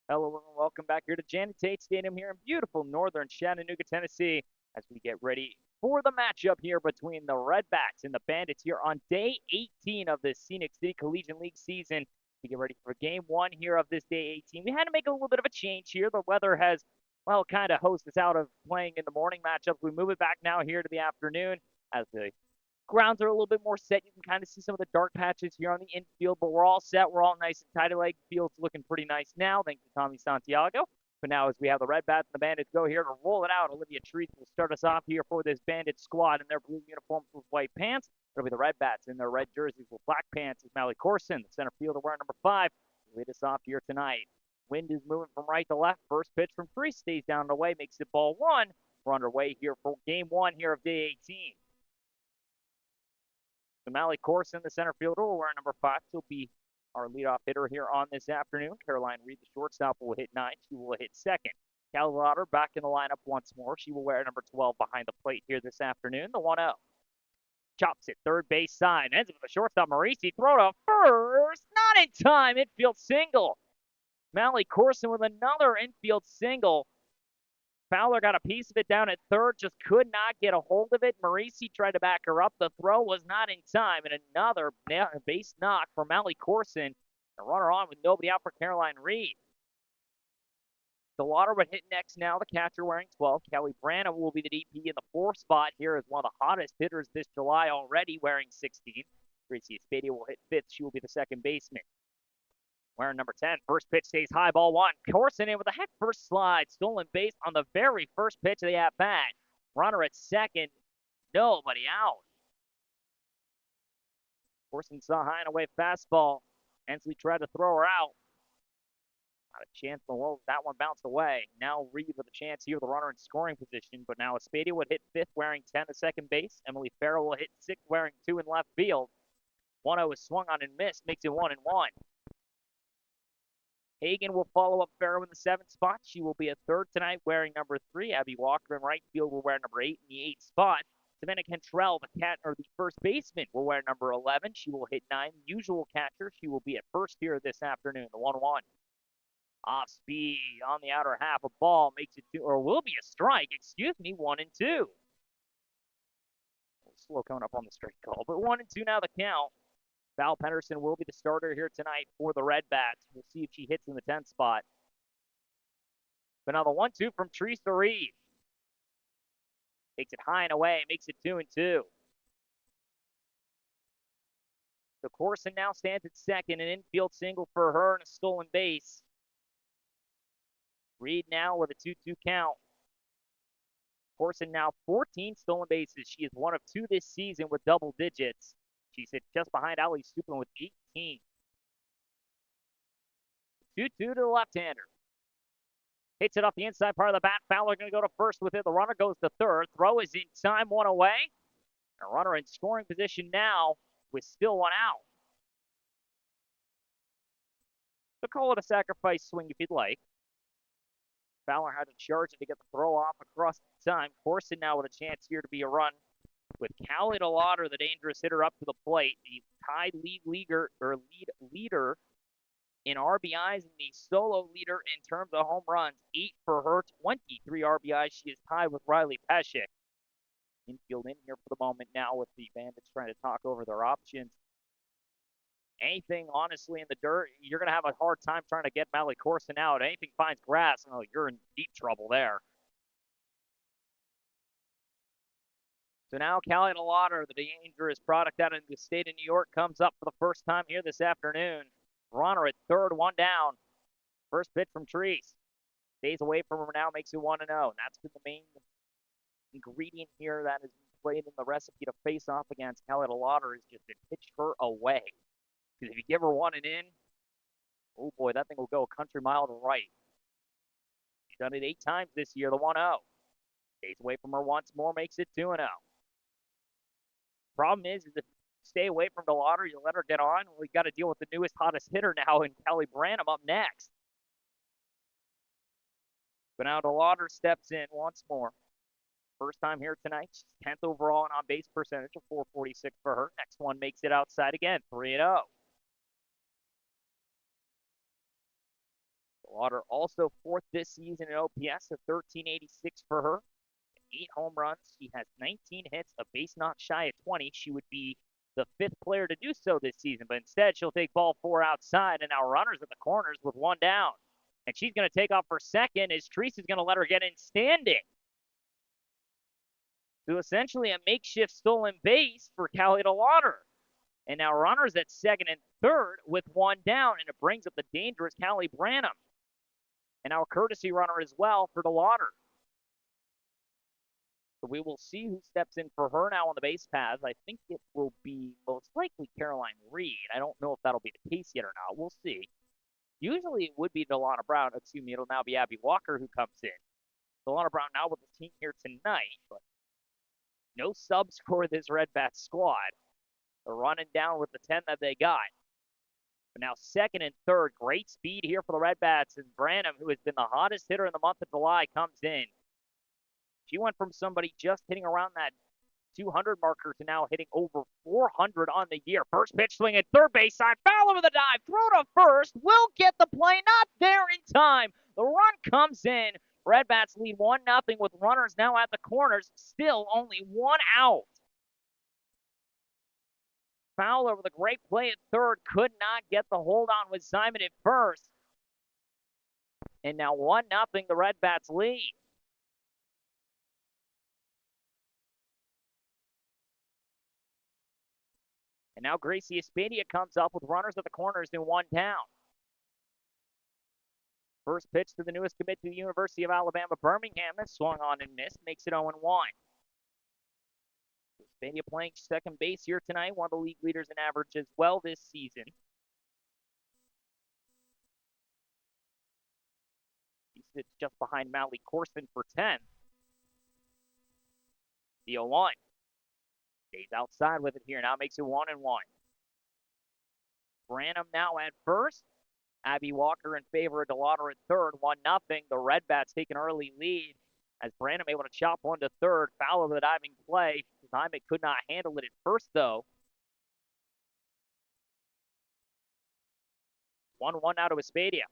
Hello and welcome back here to Janet Tate Stadium here in beautiful northern Chattanooga, Tennessee, as we get ready for the matchup here between the Redbacks and the Bandits here on day 18 of the Scenic City Collegiate League season. We get ready for game one here of this day 18. We had to make a little bit of a change here. The weather has, well, kind of hosed us out of playing in the morning matchups. We move it back now here to the afternoon as the grounds are a little bit more set. You can kind of see some of the dark patches here on the infield, but we're all set. We're all nice and tidy leg. Field's looking pretty nice now, thanks to Tommy Santiago. But now, as we have the Red Bats and the Bandits go here to roll it out, Olivia Treese will start us off here for this Bandit squad in their blue uniforms with white pants. It'll be the Red Bats in their red jerseys with black pants. Is Mally Corson, the center fielder, wearing number 5. Lead us off here tonight. Wind is moving from right to left. First pitch from Treese stays down and away, makes it ball 1. We're underway here for game 1 here of day 18. So Mally Corson, the center fielder, will wear number 5. She'll be our leadoff hitter here on this afternoon. Caroline Reed, the shortstop, will hit 9. She will hit second. Callie Lauder back in the lineup once more. She will wear number 12 behind the plate here this afternoon. The 1-0. Chops it third base side. Ends with the shortstop, Marisi. Throw to first. Not in time. Infield single. Mally Corson with another infield single. Fowler got a piece of it down at third, just could not get a hold of it. Marisi tried to back her up. The throw was not in time, and another base knock for Mally Corson. A runner on with nobody out for Caroline Reed. The Lauder would hit next now, the catcher wearing 12. Kelly Branham will be the DP in the 4th spot here as one of the hottest hitters this July already, wearing 16. Gracie Espadia will hit 5th. She will be the second baseman. Wearing number 10, first pitch stays high, ball 1. Corson in with a head first slide, stolen base on the very first pitch of the at-bat. Runner at second, nobody out. Corson saw high and away fastball. Hensley tried to throw her out. Not a chance in the world. That one bounced away. Now Reed with a chance here, the runner in scoring position, but now Espadia would hit 5th wearing 10 at second base. Emily Farrell will hit 6th wearing 2 in left field. 1-0 is swung on and missed, makes it 1-1. Hagan will follow up Farrow in the 7th spot. She will be a third tonight wearing number 3. Abby Walker in right field will wear number 8 in the 8th spot. Savannah Cantrell, the first baseman, will wear number 11. She will hit 9. Usual catcher. She will be at first here this afternoon. The 1-1. Off speed on the outer half. A ball makes it 2, or will be a strike. 1-2. Slow coming up on the straight call, but 1-2 now the count. Val Pedersen will be the starter here tonight for the Red Bats. We'll see if she hits in the 10th spot. But now the 1-2 from Teresa Reed. Takes it high and away, makes it 2-2. So Corson now stands at second, an infield single for her and a stolen base. Reed now with a 2-2 count. Corson now 14 stolen bases. She is one of 2 this season with double digits. She's hit just behind Ali Supin with 18. 2-2 to the left-hander. Hits it off the inside part of the bat. Fowler going to go to first with it. The runner goes to third. Throw is in time, 1 away. A runner in scoring position now with still 1 out. So call it a sacrifice swing if you'd like. Fowler had to charge it to get the throw off across the time. Corson now with a chance here to be a run. With Callie Lauder, the dangerous hitter, up to the plate, the tied lead leader in RBIs and the solo leader in terms of home runs. 8 for her, 23 RBIs. She is tied with Riley Pescick. Infield in here for the moment now with the Bandits trying to talk over their options. Anything, honestly, in the dirt, you're going to have a hard time trying to get Mally Corson out. Anything finds grass, oh, you're in deep trouble there. So now Callie Lauder, the dangerous product out of the state of New York, comes up for the first time here this afternoon. Runner at third, 1 down. First pitch from Treese. Stays away from her now, makes it 1-0. That's been the main ingredient here that has been played in the recipe to face off against Callie Lauder, is just to pitch her away. Because if you give her 1 and in, oh boy, that thing will go a country mile to right. She's done it 8 times this year, the 1-0. Stays away from her once more, makes it 2-0. Problem is if you stay away from the Lauder, you let her get on. We got to deal with the newest, hottest hitter now in Kelly Branham up next. But now the Lauder steps in once more. First time here tonight. She's 10th overall in on-base percentage of 446 for her. Next one makes it outside again, 3-0. Lauder also fourth this season in OPS, a 1386 for her. 8 home runs. She has 19 hits, a base not shy of 20. She would be the 5th player to do so this season, but instead she'll take ball 4 outside, and now runners at the corners with 1 down. And she's going to take off for second as Treese is going to let her get in standing. So essentially a makeshift stolen base for Callie Lauder. And now runners at second and third with 1 down, and it brings up the dangerous Callie Branham. And now a courtesy runner as well for Lauder. So we will see who steps in for her now on the base paths. I think it will be most likely Caroline Reed. I don't know if that'll be the case yet or not. We'll see. Usually it would be Delana Brown. Excuse me, it'll now be Abby Walker who comes in. Delana Brown now with the team here tonight, but no subs for this Red Bats squad. They're running down with the 10 that they got. But now second and third, great speed here for the Red Bats, and Branham, who has been the hottest hitter in the month of July, comes in. She went from somebody just hitting around that 200 marker to now hitting over 400 on the year. First pitch swing at third base side, foul over the dive, throw to first, will get the play, not there in time. The run comes in. Red Bats lead 1-0 with runners now at the corners, still only 1 out. Fowler with a great play at third, could not get the hold on with Simon at first. And now 1-0, the Red Bats lead. And now Gracie Espadia comes up with runners at the corners in 1 down. First pitch to the newest commit to the University of Alabama, Birmingham. That swung on and missed, makes it 0-1. Espadia playing second base here tonight, one of the league leaders in average as well this season. He sits just behind Mally Corson for 10th. The 0-1. Stays outside with it here, now makes it 1-1. Branham now at first. Abby Walker in favor of Delauder at third, 1-0. The Red Bats take an early lead as Branham able to chop one to third. Foul over the diving play. Simon could not handle it at first, though. 1-1 now to Espadia.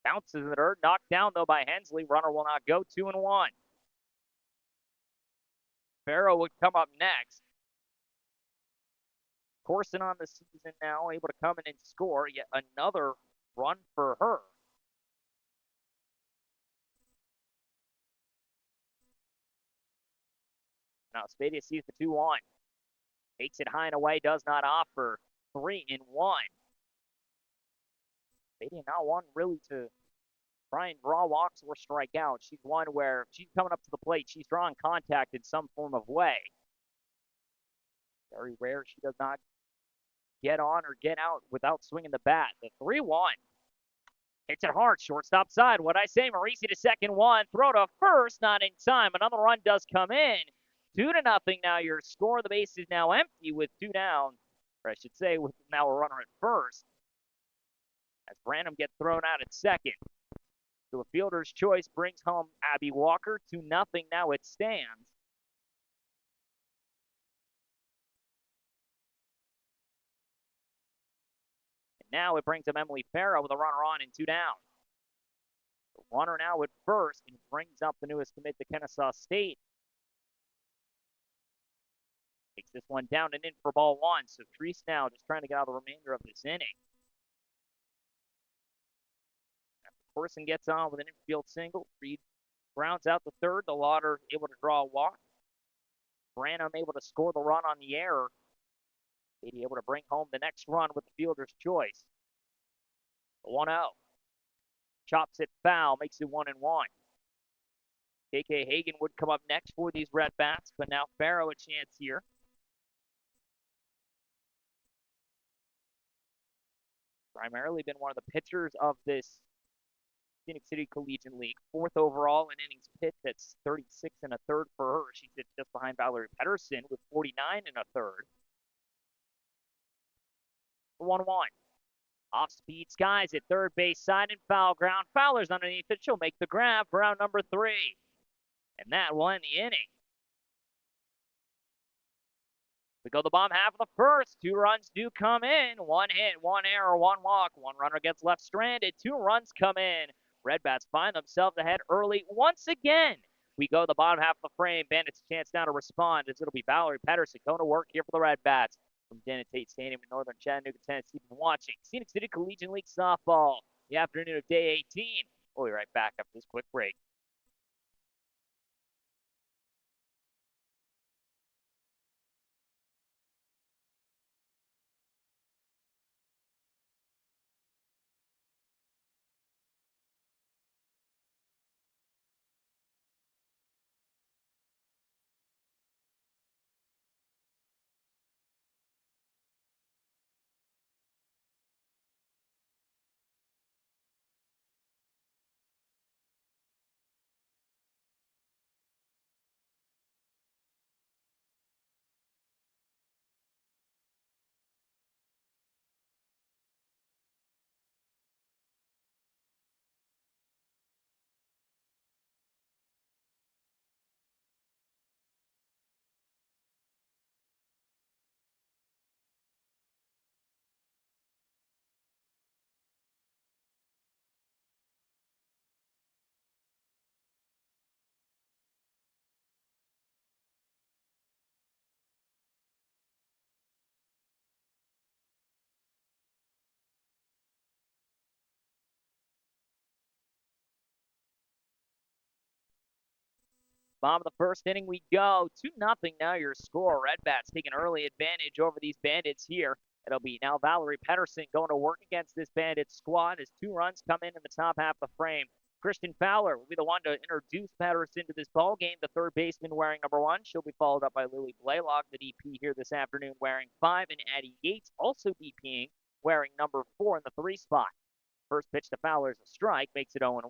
Bounces in the dirt, knocked down, though, by Hensley. Runner will not go, 2-1. Farrow would come up next. Corson on the season now, able to come in and score. Yet another run for her. Now Espadia sees the 2-1. Takes it high and away, does not offer. 3-1. Espadia not one really to try and draw walks or strike out. She's one where if she's coming up to the plate, she's drawing contact in some form of way. Very rare she does not get on or get out without swinging the bat. The 3-1. Hits it hard, shortstop side. What'd I say? Marisi to second, 1. Throw to first, not in time. Another run does come in. 2-0 now. Your score. The base is now empty with 2 down. Or I should say with now a runner at first. As Branham gets thrown out at second. So a fielder's choice brings home Abby Walker. 2-0 now it stands. Now it brings up Emily Farrow with a runner on and 2 down. The runner now at first, and brings up the newest commit to Kennesaw State. Takes this one down and in for ball 1. So Treese now just trying to get out the remainder of this inning. After Corson gets on with an infield single, Reed grounds out the third. Delauder able to draw a walk. Branham able to score the run on the error. Be able to bring home the next run with the fielder's choice. 1-0. Chops it foul, makes it 1-1. KK Hagan would come up next for these Red Bats, but now Farrow a chance here. Primarily been one of the pitchers of this Phoenix City Collegiate League. 4th overall in innings pitched. That's 36 and a third for her. She sits just behind Valerie Pedersen with 49 and a third. 1-1. Off-speed Skies at third base side and foul ground. Fowler's underneath it. She'll make the grab for out number 3. And that will end the inning. We go the bottom half of the first. 2 runs do come in. 1 hit, 1 error, 1 walk. 1 runner gets left stranded. 2 runs come in. Red Bats find themselves ahead early once again. We go the bottom half of the frame. Bandits a chance now to respond as it'll be Valerie Pedersen going to work here for the Red Bats. From Dennis Tate Stadium in northern Chattanooga, Tennessee, been watching Scenic City Collegiate League softball, the afternoon of day 18. We'll be right back after this quick break. Bottom of the first inning we go. 2-0 now your score. Red Bats taking early advantage over these Bandits here. It'll be now Valerie Pedersen going to work against this Bandits squad as 2 runs come in the top half of the frame. Kristen Fowler will be the one to introduce Pedersen to this ball game. The third baseman wearing number 1. She'll be followed up by Lily Blaylock, the DP here this afternoon, wearing 5, and Addie Yates also DPing, wearing number 4 in the 3 spot. First pitch to Fowler is a strike, makes it 0-1.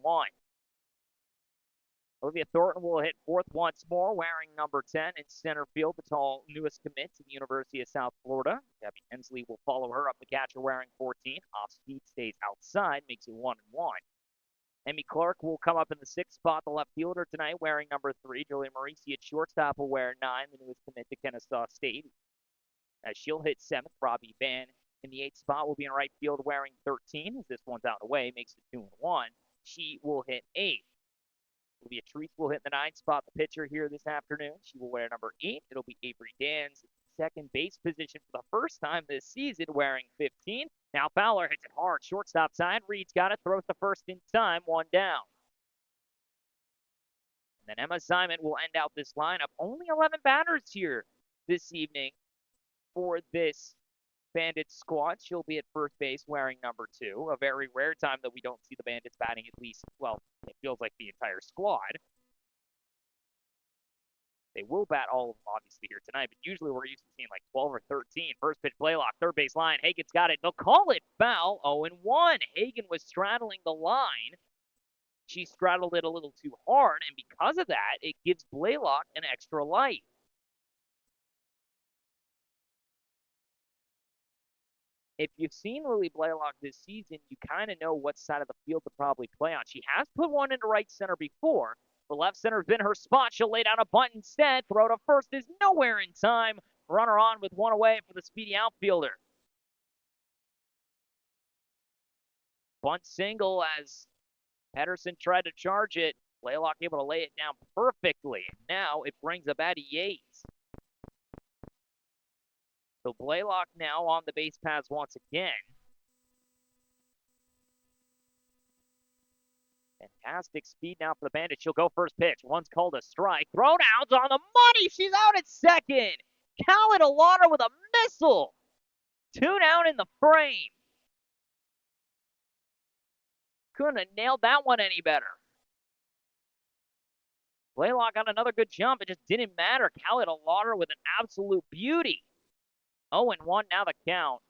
Olivia Thornton will hit fourth once more, wearing number 10 in center field, the tall newest commit to the University of South Florida. Gabby Hensley will follow her up, the catcher wearing 14. Off speed stays outside, makes it 1-1. Emmy Clark will come up in the 6th spot, the left fielder tonight, wearing number 3. Julia Marisi at shortstop will wear 9, the newest commit to Kennesaw State. As she'll hit 7th, Robbie Van in the 8th spot will be in right field wearing 13. As this one's out of the way, makes it 2-1. She will hit 8th. Olivia Treese will hit the 9th spot, the pitcher here this afternoon. She will wear number 8. It'll be Avery Dan's second base position for the first time this season, wearing 15. Now Fowler hits it hard, shortstop side. Reed's got it, throws the first in time, 1 down. And then Emma Simon will end out this lineup. Only 11 batters here this evening for this Bandits squad. She'll be at first base wearing number 2. A very rare time that we don't see the Bandits batting at least, well, it feels like the entire squad. They will bat all of them, obviously, here tonight, but usually we're used to seeing like 12 or 13. First pitch, Blaylock, third base line. Hagen's got it. They'll call it foul. 0-1. Hagen was straddling the line. She straddled it a little too hard, and because of that, it gives Blaylock an extra light. If you've seen Lily Blaylock this season, you kind of know what side of the field to probably play on. She has put one into right center before. The left center has been her spot. She'll lay down a bunt instead. Throw to first is nowhere in time. Runner on with 1 away for the speedy outfielder. Bunt single as Pedersen tried to charge it. Blaylock able to lay it down perfectly. Now it brings up Addie Yates. So Blaylock now on the base paths once again. Fantastic speed now for the Bandits. She'll go first pitch. One's called a strike. Throwdown's on the money. She's out at second. Khaled Alauder with a missile. 2 down in the frame. Couldn't have nailed that one any better. Blaylock got another good jump. It just didn't matter. Khaled Alauder with an absolute beauty. 0-1 now the count.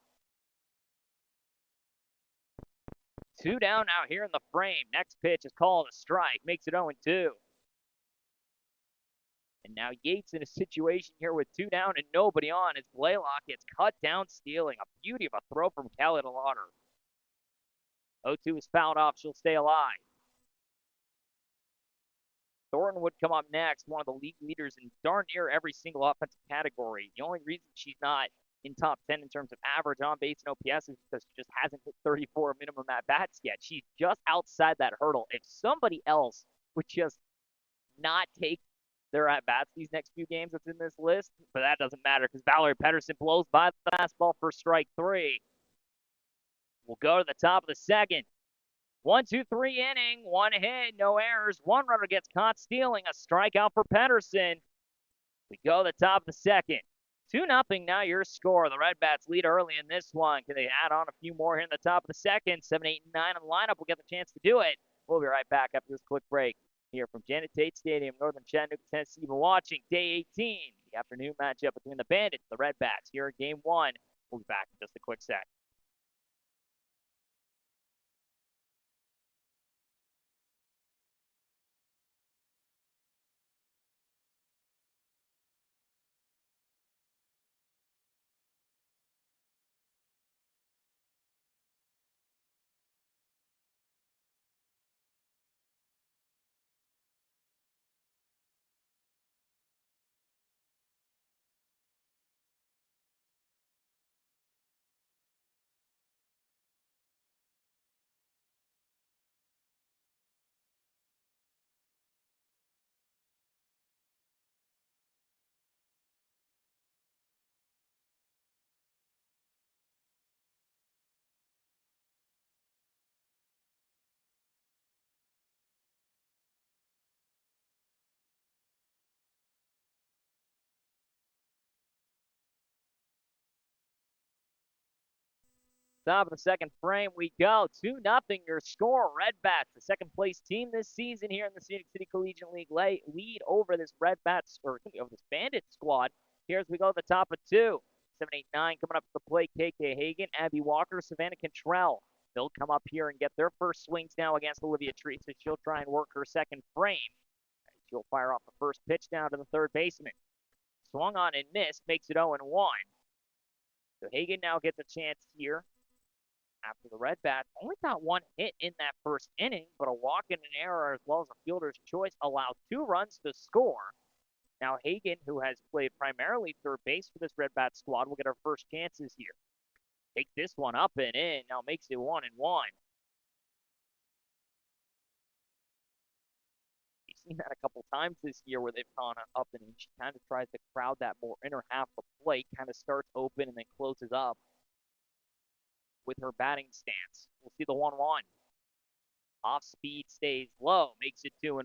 2 down now here in the frame. Next pitch is called a strike. Makes it 0-2. And now Yates in a situation here with 2 down and nobody on as Blaylock gets cut down stealing. A beauty of a throw from Khaled Alauder. 0-2 is fouled off. She'll stay alive. Thornton would come up next, one of the league leaders in darn near every single offensive category. The only reason she's not in top 10 in terms of average on base and OPS is because she just hasn't hit 34 minimum at bats yet. She's just outside that hurdle. If somebody else would just not take their at bats these next few games that's in this list, but that doesn't matter because Valerie Pedersen blows by the fastball for strike three. We'll go to the top of the second. 1-2-3 inning, one hit, no errors. One runner gets caught stealing, a strikeout for Pedersen. We go to the top of the second. 2-0 now your score. The Red Bats lead early in this one. Can they add on a few more here in the top of the second? 7, 8, and 9 on the lineup will get the chance to do it. We'll be right back after this quick break here from Janet Tate Stadium, Northern Chattanooga, Tennessee. You've been watching Day 18, the afternoon matchup between the Bandits and the Red Bats here in Game 1. We'll be back in just a quick sec. Top of the second frame we go. 2-0 your score. Red Bats, the second place team this season here in the Scenic City Collegiate League, lead over this Red Bats, or over this Bandit squad. Here as we go to the top of 2. 7, 8, 9 coming up to the plate. KK Hagan, Abby Walker, Savannah Cantrell. They'll come up here and get their first swings now against Olivia Treese as she'll try and work her second frame. She'll fire off the first pitch down to the third baseman. Swung on and missed, makes it 0-1. So Hagan now gets a chance here after the Red Bats only got one hit in that first inning, but a walk and an error as well as a fielder's choice allowed 2 runs to score. Now Hagan, who has played primarily third base for this Red Bat squad, will get her first chances here. Take this one up and in, now makes it 1-1. You've seen that a couple times this year where they've gone up and in. She kind of tries to crowd that more inner half of the plate, kind of starts open and then closes up with her batting stance. We'll see the 1-1. Off speed stays low, makes it 2-1.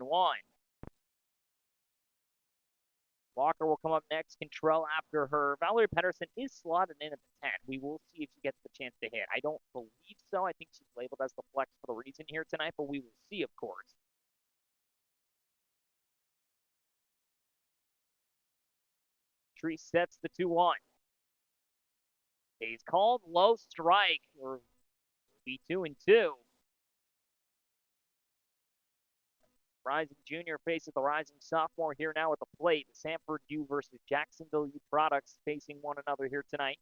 Walker will come up next. Cantrell after her. Valerie Pedersen is slotted in at the 10. We will see if she gets the chance to hit. I don't believe so. I think she's labeled as the flex for the reason here tonight, but we will see, of course. Treese sets the 2-1. He's called low strike, or be 2-2. Rising junior faces the rising sophomore here now at the plate. The Sanford U versus Jacksonville U products facing one another here tonight.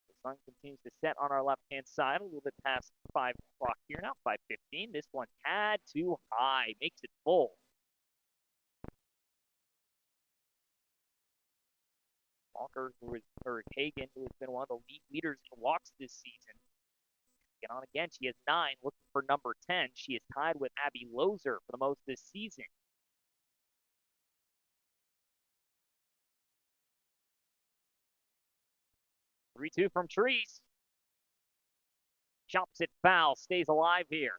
The sun continues to set on our left-hand side, a little bit past 5 o'clock here now, 5:15. This one tad too high, makes it full. Walker, or Hagan, who has been one of the league leaders in walks this season. Get on again. She has 9, looking for number 10. She is tied with Abby Lozer for the most this season. Three-two from Treese. Chops it foul, stays alive here.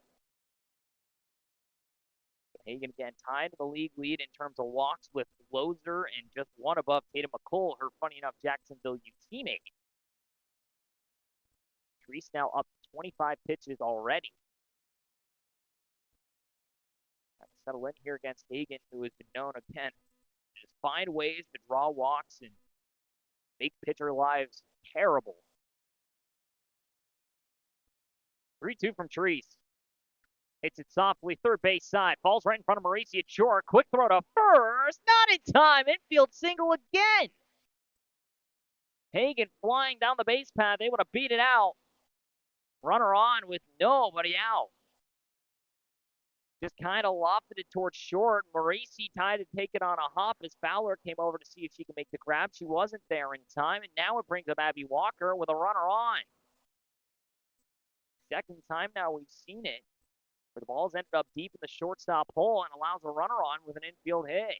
Hagan again tied to the league lead in terms of walks with Lozer and just one above Tatum McColl, her funny enough Jacksonville U teammate. Treese now up 25 pitches already. Settle in here against Hagan, who has been known again to just find ways to draw walks and make pitcher lives terrible. 3-2 from Treese. Hits it softly, third base side. Falls right in front of Mauricia Chor. Quick throw to first. Not in time. Infield single again. Hagan flying down the base path, able to beat it out. Runner on with nobody out. just kind of lofted it towards short. Marisi tried to take it on a hop as Fowler came over to see if she could make the grab. She wasn't there in time, and now it brings up Abby Walker with a runner on. Second time now we've seen it, where the ball's ended up deep in the shortstop hole and allows a runner on with an infield hit.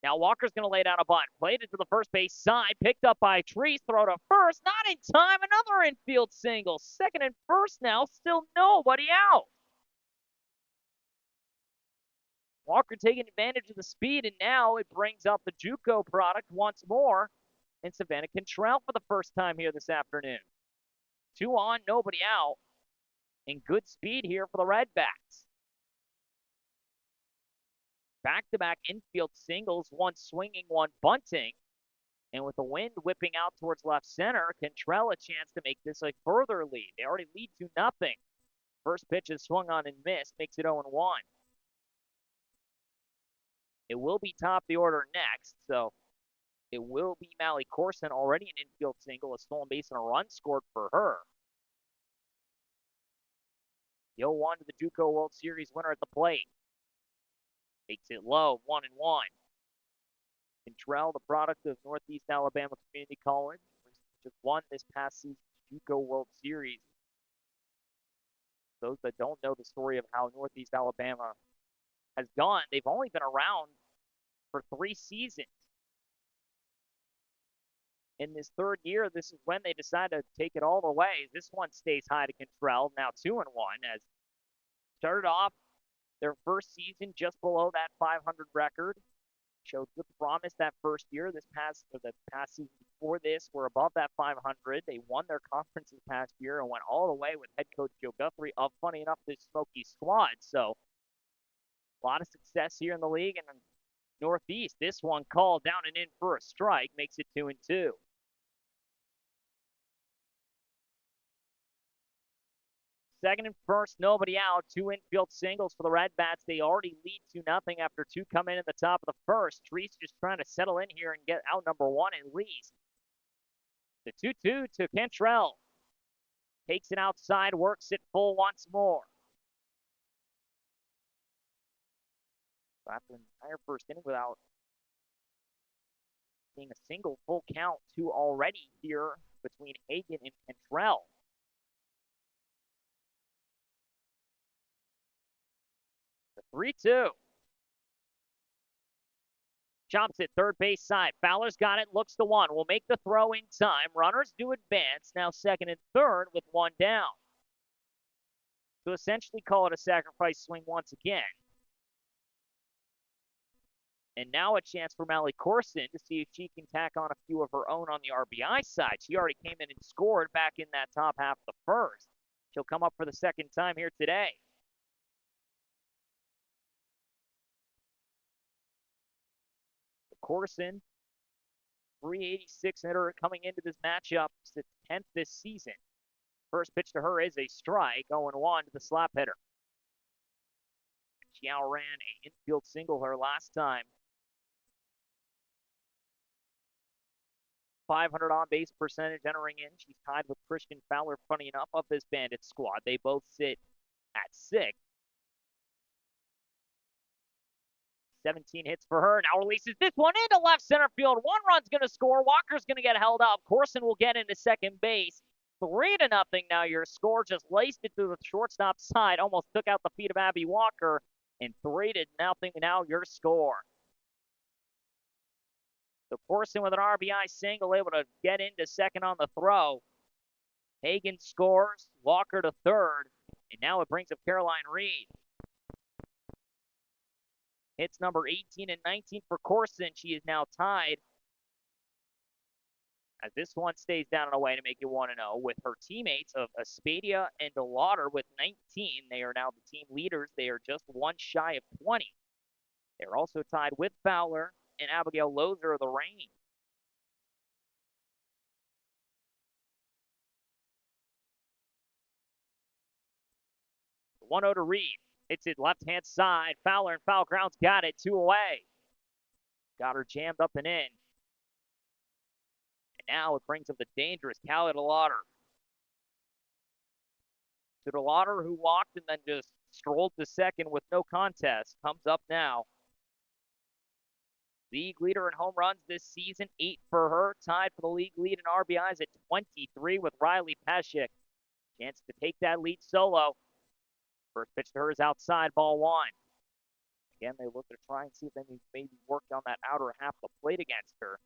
Now Walker's going to lay down a bunt. Played it to the first base side. Picked up by Treese. Throw to first. Not in time. Another infield single. Second and first now. Still nobody out. Walker taking advantage of the speed, and now it brings out the JUCO product once more. And Savannah Cantrell for the first time here this afternoon. 2 on, nobody out. And good speed here for the Redbacks. Back-to-back infield singles, one swinging, one bunting. And with the wind whipping out towards left center, Cantrell a chance to make this a further lead. They already lead 2-0. First pitch is swung on and missed, makes it 0-1. It will be top of the order next, so it will be Mally Corson, already an infield single, a stolen base and a run scored for her. The 0-1 to the JUCO World Series winner at the plate. Takes it low, 1-1. Cantrell, the product of Northeast Alabama Community College, just won this past season's JUCO World Series. Those that don't know the story of how Northeast Alabama has gone, they've only been around for 3 seasons. In this third year, this is when they decide to take it all the way. This one stays high to Cantrell, now 2-1, as started off their first season just below that 500 record. Showed good promise that first year. The past season before this were above that 500. They won their conference this past year and went all the way with head coach Joe Guthrie of, funny enough, this Smoky squad. So a lot of success here in the league. And Northeast, this one called down and in for a strike, makes it 2-2. Second and first, nobody out. 2 infield singles for the Redbats. They already lead 2-0 after 2 come in at the top of the first. Treese just trying to settle in here and get out number 1 at least. The 2-2 to Cantrell. Takes it outside, works it full once more. After an entire first inning without being a single full count, 2 already here between Hagan and Cantrell. The 3-2. Chops it third base side. Fowler's got it, looks to one. Will make the throw in time. Runners do advance. Now second and third with 1 down. So essentially call it a sacrifice swing once again. And now a chance for Mally Corson to see if she can tack on a few of her own on the RBI side. She already came in and scored back in that top half of the first. She'll come up for the second time here today. Corson, 386 hitter coming into this matchup. It's 10th this season. First pitch to her is a strike, 0-1 to the slap hitter. She outran an infield single her last time. 500 on-base percentage entering in. She's tied with Christian Fowler, funny enough, of this Bandit squad. They both sit at 6. 17 hits for her. Now releases this one into left center field. 1 run's going to score. Walker's going to get held up. Corson will get into second base. 3-0 now your score. Just laced it through the shortstop side. Almost took out the feet of Abby Walker. And 3-0 now your score. So Corson with an RBI single, able to get into second on the throw. Hagan scores. Walker to third. And now it brings up Caroline Reed. Hits number 18 and 19 for Corson. She is now tied, as this one stays down and away to make it 1-0 with her teammates of Aspadia and DeLauder with 19. They are now the team leaders. They are just 1 shy of 20. They're also tied with Fowler and Abigail Lozer of the Reign. The 1-0 to Reed. Hits it left-hand side. Fowler and foul grounds got it. 2 away. Got her jammed up and in. And now it brings up the dangerous Callie DeLauder. To DeLauder, who walked and then just strolled to second with no contest. Comes up now. League leader in home runs this season, 8 for her. Tied for the league lead in RBIs at 23 with Riley Peshek. Chance to take that lead solo. First pitch to her is outside, ball one. Again, they look to try and see if they maybe work on that outer half of the plate against her.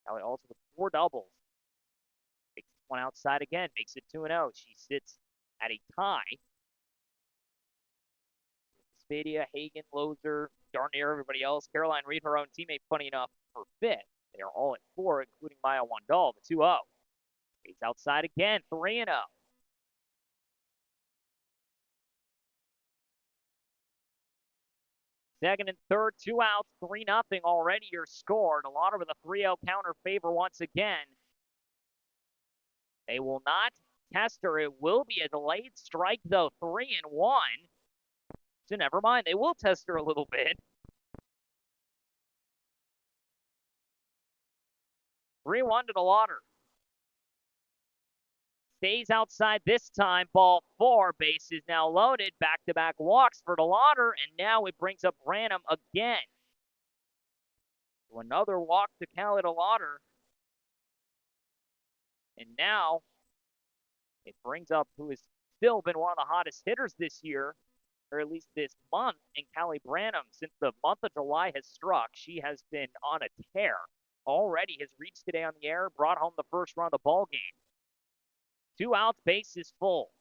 Kelly also with 4 doubles. Takes one outside again, makes it 2-0. She sits at a tie. Spadia, Hagen, Lozer, darn near everybody else. Caroline Reed, her own teammate, funny enough, for 5th. They are all at 4, including Maya Wandal, the 2-0. It's outside again, 3-0. Second and third, 2 outs, 3-0 already your score. DeLauder with a 3-0 counter favor once again. They will not test her. It will be a delayed strike, though, 3-1. So never mind, they will test her a little bit. 3-1 to DeLauder. Stays outside this time, ball 4, bases now loaded, back-to-back walks for DeLauder, and now it brings up Branham again. So another walk to Callie DeLauder. And now it brings up who has still been one of the hottest hitters this year, or at least this month, in Callie Branham. Since the month of July has struck, she has been on a tear. Already has reached today on the air, brought home the first run of the ball game. 2 outs, bases full.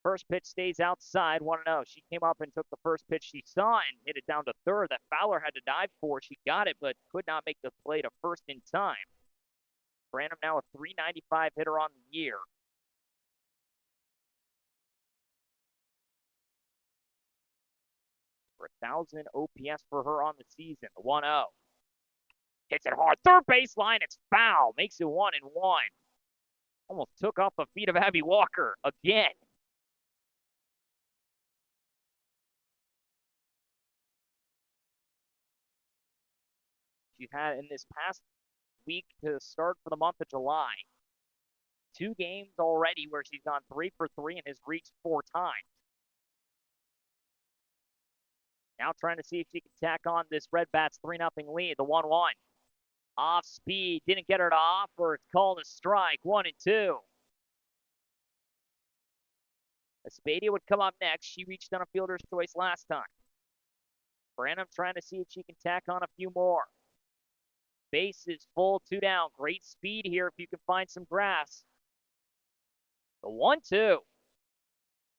First pitch stays outside, 1-0. She came up and took the first pitch she saw and hit it down to third that Fowler had to dive for. She got it, but could not make the play to first in time. Branham now a .395 hitter on the year. For 1,000 OPS for her on the season, the 1-0. Hits it hard, third baseline, it's foul. Makes it 1-1. Almost took off the feet of Abby Walker again. She's had in this past week to start for the month of July 2 games already where she's gone 3 for 3 and has reached 4 times. Now trying to see if she can tack on this Red Bats 3-0 lead, the 1-1. Off speed, didn't get her to offer. It's called a strike, 1-2. Espadia would come up next. She reached on a fielder's choice last time. Branham trying to see if she can tack on a few more. Base is full, 2 down. Great speed here if you can find some grass. The 1-2.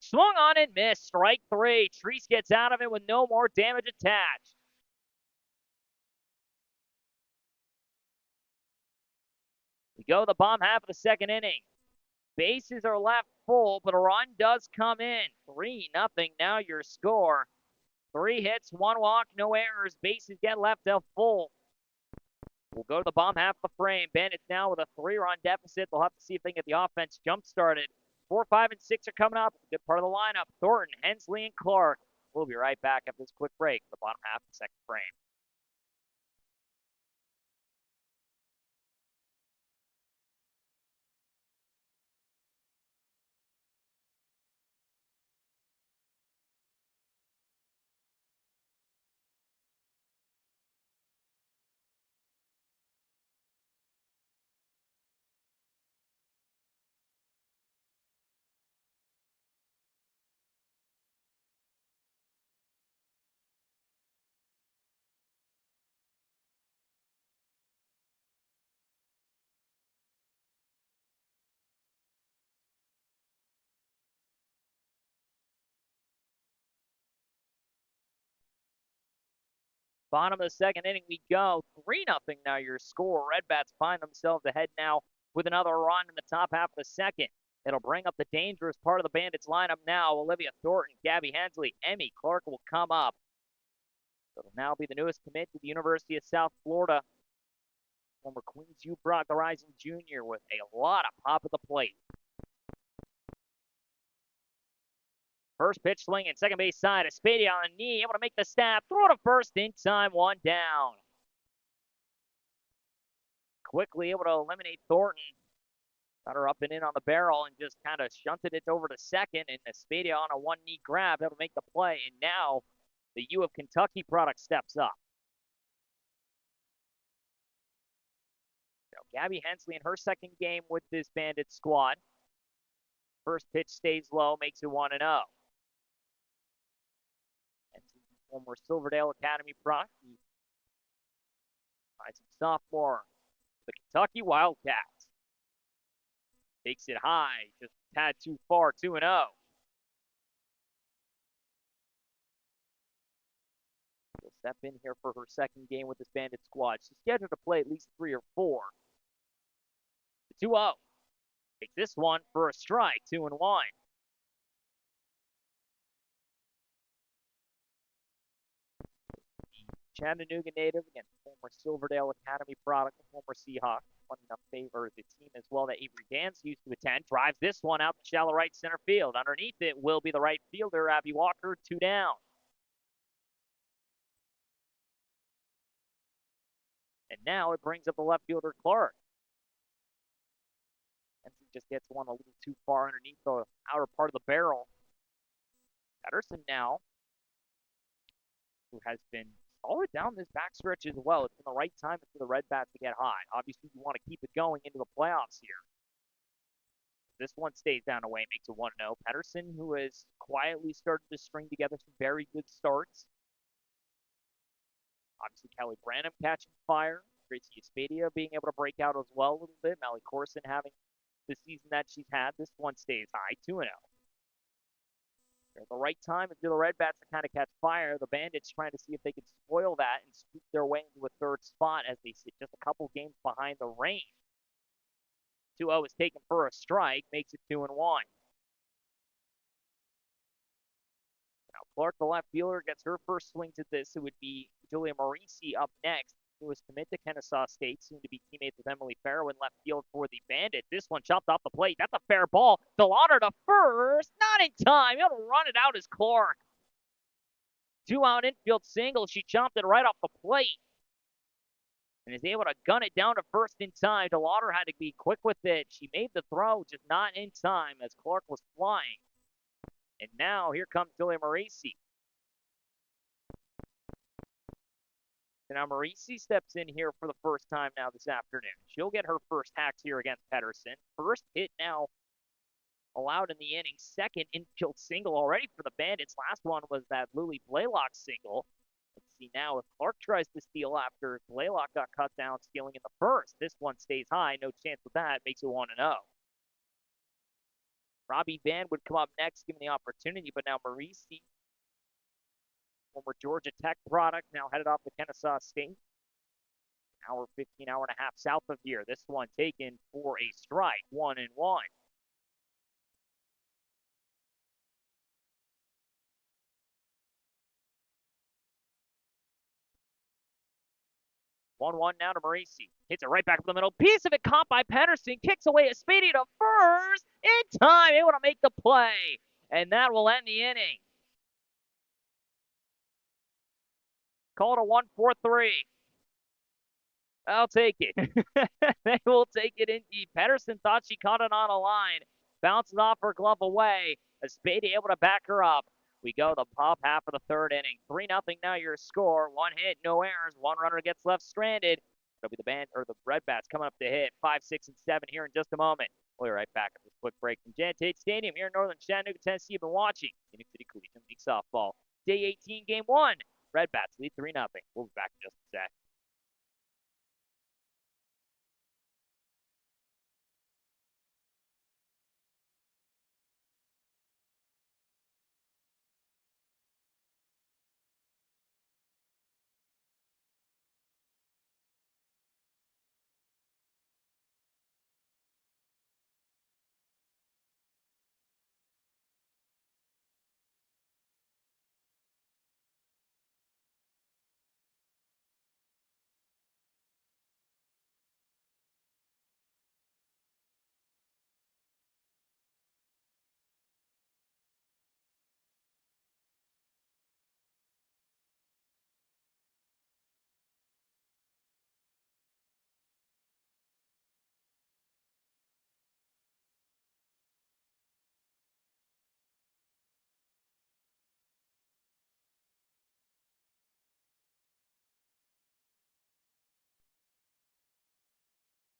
Swung on and missed. Strike 3. Treese gets out of it with no more damage attached. We go the bottom half of the second inning. Bases are left full, but a run does come in. 3-0 now your score. 3 hits, 1 walk, no errors. Bases get left up full. We'll go to the bottom half of the frame. Bandits now with a 3-run deficit. They'll have to see if they can get the offense jump-started. 4, 5, and 6 are coming up. Good part of the lineup. Thornton, Hensley, and Clark. We'll be right back after this quick break. The bottom half of the second frame. Bottom of the second inning we go. 3-0 now your score. Red Bats find themselves ahead now with another run in the top half of the second. It'll bring up the dangerous part of the Bandits lineup now. Olivia Thornton, Gabby Hensley, Emmy Clark will come up. It'll now be the newest commit to the University of South Florida. Former Queens U Brock, the rising junior, with a lot of pop at the plate. First pitch swinging, second base side. Espadia on a knee, able to make the stab. Throw to first in time, 1 down. quickly able to eliminate Thornton. Got her up and in on the barrel and just kind of shunted it over to second. And Espedia on a one-knee grab, able to make the play. And now the U of Kentucky product steps up. So Gabby Hensley in her second game with this Bandit squad. First pitch stays low, makes it 1-0. And former Silverdale Academy product. Finds some sophomore, the Kentucky Wildcats. Takes it high, just a tad too far, 2-0. She'll step in here for her second game with this Bandit squad. She's scheduled to play at least 3 or 4. The 2-0. Takes this one for a strike, 2-1. Chattanooga native, again, former Silverdale Academy product, former Seahawk. Funny enough, favor the team as well that Avery Gans used to attend. Drives this one out to shallow right center field. Underneath it will be the right fielder, Abby Walker, 2 down. And now it brings up the left fielder, Clark. And he just gets one a little too far underneath the outer part of the barrel. Pedersen now, who has been solid down this backstretch as well. It's been the right time for the Red Bats to get high. Obviously, you want to keep it going into the playoffs here. This one stays down away, makes it 1-0. Pedersen, who has quietly started to string together some very good starts. Obviously, Kelly Branham catching fire. Gracie Espedia being able to break out as well a little bit. Mallie Corson having the season that she's had. This one stays high, 2-0. At the right time for the Red Bats to kind of catch fire. The Bandits trying to see if they can spoil that and scoop their way into a third spot as they sit just a couple games behind the range. 2-0 is taken for a strike, makes it 2-1. Now Clark, the left fielder, gets her first swing to this. It would be Julia Marisi up next, who was commit to Kennesaw State, soon to be teammates with Emily Farrow in left field for the Bandits. This one chopped off the plate. That's a fair ball. DeLauder to first. Not in time. He'll run it out as Clark. 2-out infield single. She chopped it right off the plate and is able to gun it down to first in time. DeLauder had to be quick with it. She made the throw, just not in time as Clark was flying. And now here comes Julia Marisi. So now Marisi steps in here for the first time now this afternoon. She'll get her first hacks here against Pedersen. First hit now allowed in the inning. Second infield single already for the Bandits. Last one was that Lily Blaylock single. Let's see now if Clark tries to steal after Blaylock got cut down stealing in the first. This one stays high. No chance with that. Makes it 1-0. Robbie Van would come up next, given the opportunity, but now Marisi, former Georgia Tech product, now headed off to Kennesaw State. Hour 15, hour and a half south of here. This one taken for a strike, 1-1. 1-1 now to Marisi. Hits it right back up the middle. Piece of it caught by Pedersen. Kicks away Espedia to first. In time, able to make the play. And that will end the inning. Called a 1-4-3. I'll take it. They will take it indeed. Pedersen thought she caught it on a line. Bounces off her glove away. Espedia able to back her up. We go the top half of the third inning. 3-0 now your score. One hit, no errors. One runner gets left stranded. It'll be the Red Bats coming up to hit 5, 6, and 7 here in just a moment. We'll be right back at this quick break from Jan Tate Stadium here in northern Chattanooga, Tennessee. You've been watching Phoenix City Collegiate League Softball. Day 18, Game 1. Red Bats lead 3-0. We'll be back in just a sec.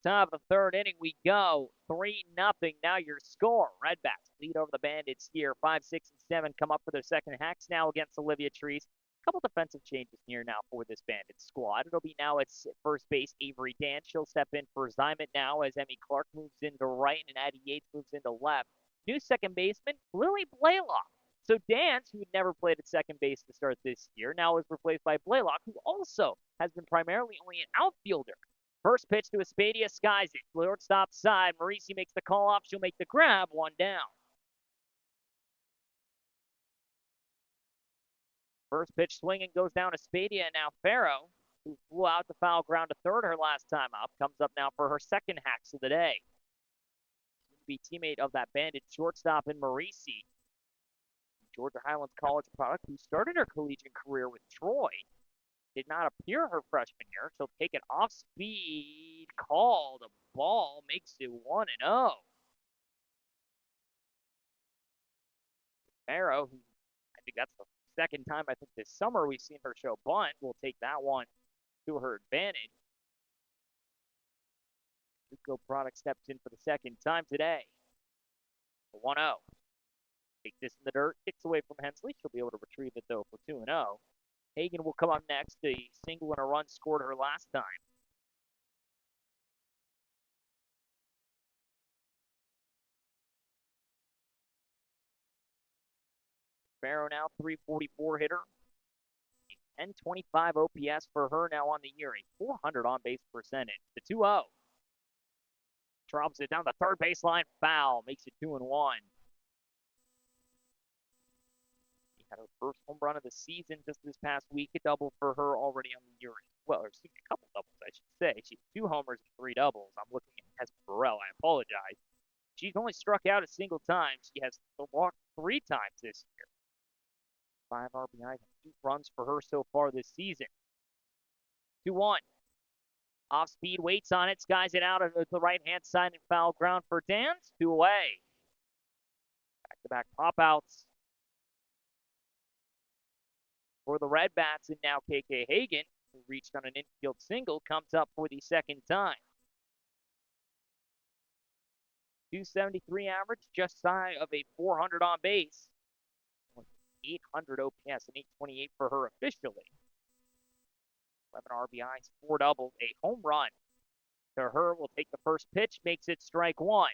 Top of the third inning we go. 3-0 now your score. Redbacks lead over the Bandits here. 5, 6, and 7 come up for their second hacks now against Olivia Trees. A couple defensive changes here now for this Bandits squad. It'll be now at first base Avery Dan. She'll step in for Zymet now as Emmy Clark moves into right and Addie Yates moves into left. New second baseman, Lily Blaylock. So Dance, who had never played at second base to start this year, now is replaced by Blaylock, who also has been primarily only an outfielder. First pitch to Espadia, skies it. Shortstop side. Marisi makes the call off. She'll make the grab. 1 down. First pitch swinging goes down Espadia. Now Farrow, who flew out the foul ground to third her last time up, comes up now for her second hacks of the day. She'll be teammate of that Bandit shortstop in Marisi. Georgia Highlands College product who started her collegiate career with Troy. Did not appear her freshman year. She'll take an off-speed call. The ball makes it 1-0. Farrow, who I think that's the second time I think this summer we've seen her show bunt, will take that one to her advantage. Duco product steps in for the second time today. 1-0. Take this in the dirt, kicks away from Hensley. She'll be able to retrieve it though for 2-0. Hagen will come up next. A single and a run scored her last time. Farrow now 344 hitter. 1025 OPS for her now on the year. A 400 on base percentage. The 2-0. Drops it down the third baseline. Foul. Makes it 2-1. Had her first home run of the season just this past week. A double for her already on the year. Well, or excuse me, a couple doubles, I should say. She had 2 homers and 3 doubles. I'm looking at Hesper Burrell. I apologize. She's only struck out a single time. She has walked 3 times this year. 5 RBIs and 8 runs for her so far this season. 2-1. Off speed, waits on it, skies it out at the right-hand side and foul ground for Dance. 2 away. Back-to-back pop-outs for the Redbats, and now KK Hagen, who reached on an infield single, comes up for the second time. 273 average, just shy of a 400 on base. 800 OPS and 828 for her officially. 11 RBIs, 4 doubles, a home run. To her, will take the first pitch, makes it strike 1.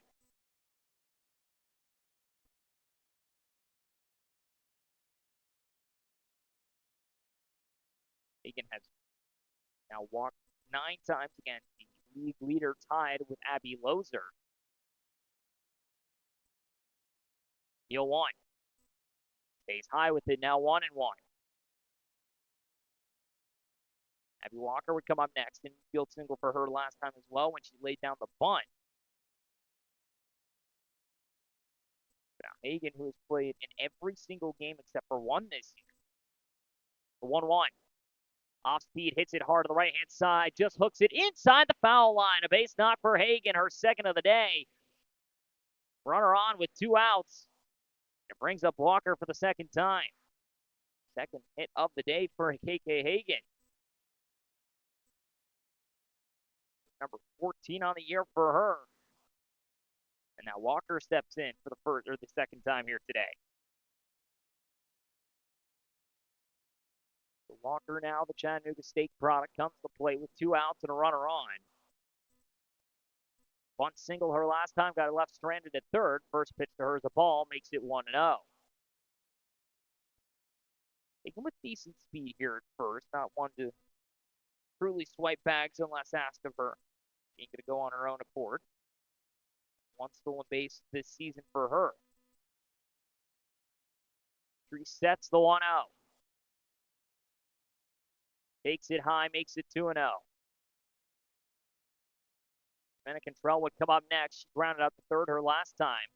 Hagen has now walked 9 times against the league leader, tied with Abby Lozer. Deal 1. Stays high with it now, 1-1. Abby Walker would come up next. Infield single for her last time as well when she laid down the bunt. Now Hagen, who has played in every single game except for 1 this year. The 1-1. Off speed, hits it hard to the right-hand side, just hooks it inside the foul line. A base knock for Hagen, her second of the day. Runner on with 2 outs. It brings up Walker for the second time. Second hit of the day for KK Hagen. Number 14 on the year for her. And now Walker steps in for the second time here today. So Walker now, the Chattanooga State product, comes to play with 2 outs and a runner on. Bunt single her last time, got it left stranded at third. First pitch to her is a ball, makes it 1-0. Taken with decent speed here at first, not one to truly swipe bags unless asked of her. Ain't gonna go on her own accord. 1 stolen base this season for her. 3 sets the 1-0. Takes it high, makes it 2-0. Jenna Cantrell would come up next. She grounded out the third her last time.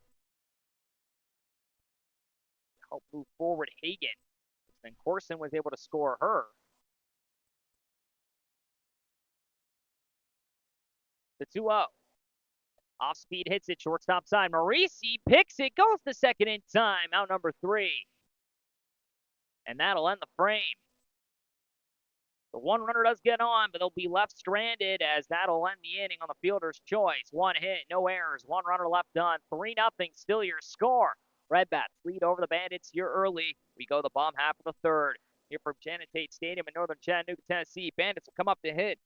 Help move forward Hagen. Then Corson was able to score her. The 2-0. Off speed hits it, shortstop side. Marisi picks it, goes to second in time. Out number 3. And that'll end the frame. The one runner does get on, but they'll be left stranded as that'll end the inning on the fielder's choice. One hit, no errors, one runner left on. 3-0, still your score. Red Bats lead over the Bandits here early. We go the bottom half of the third. Here from Janet Tate Stadium in northern Chattanooga, Tennessee. Bandits will come up to hit.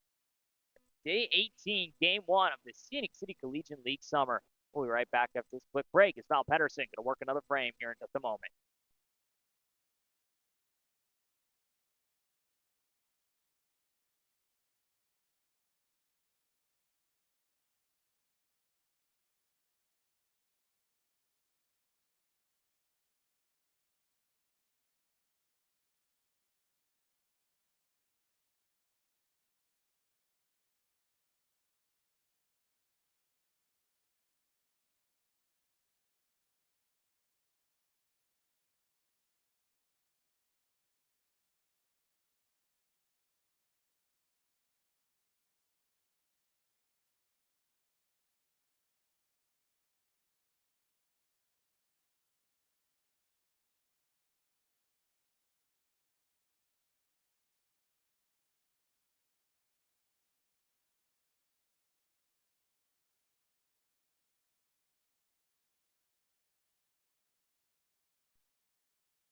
Day 18, Game 1 of the Scenic City Collegiate League Summer. We'll be right back after this quick break. It's Val Pedersen going to work another frame here in just a moment.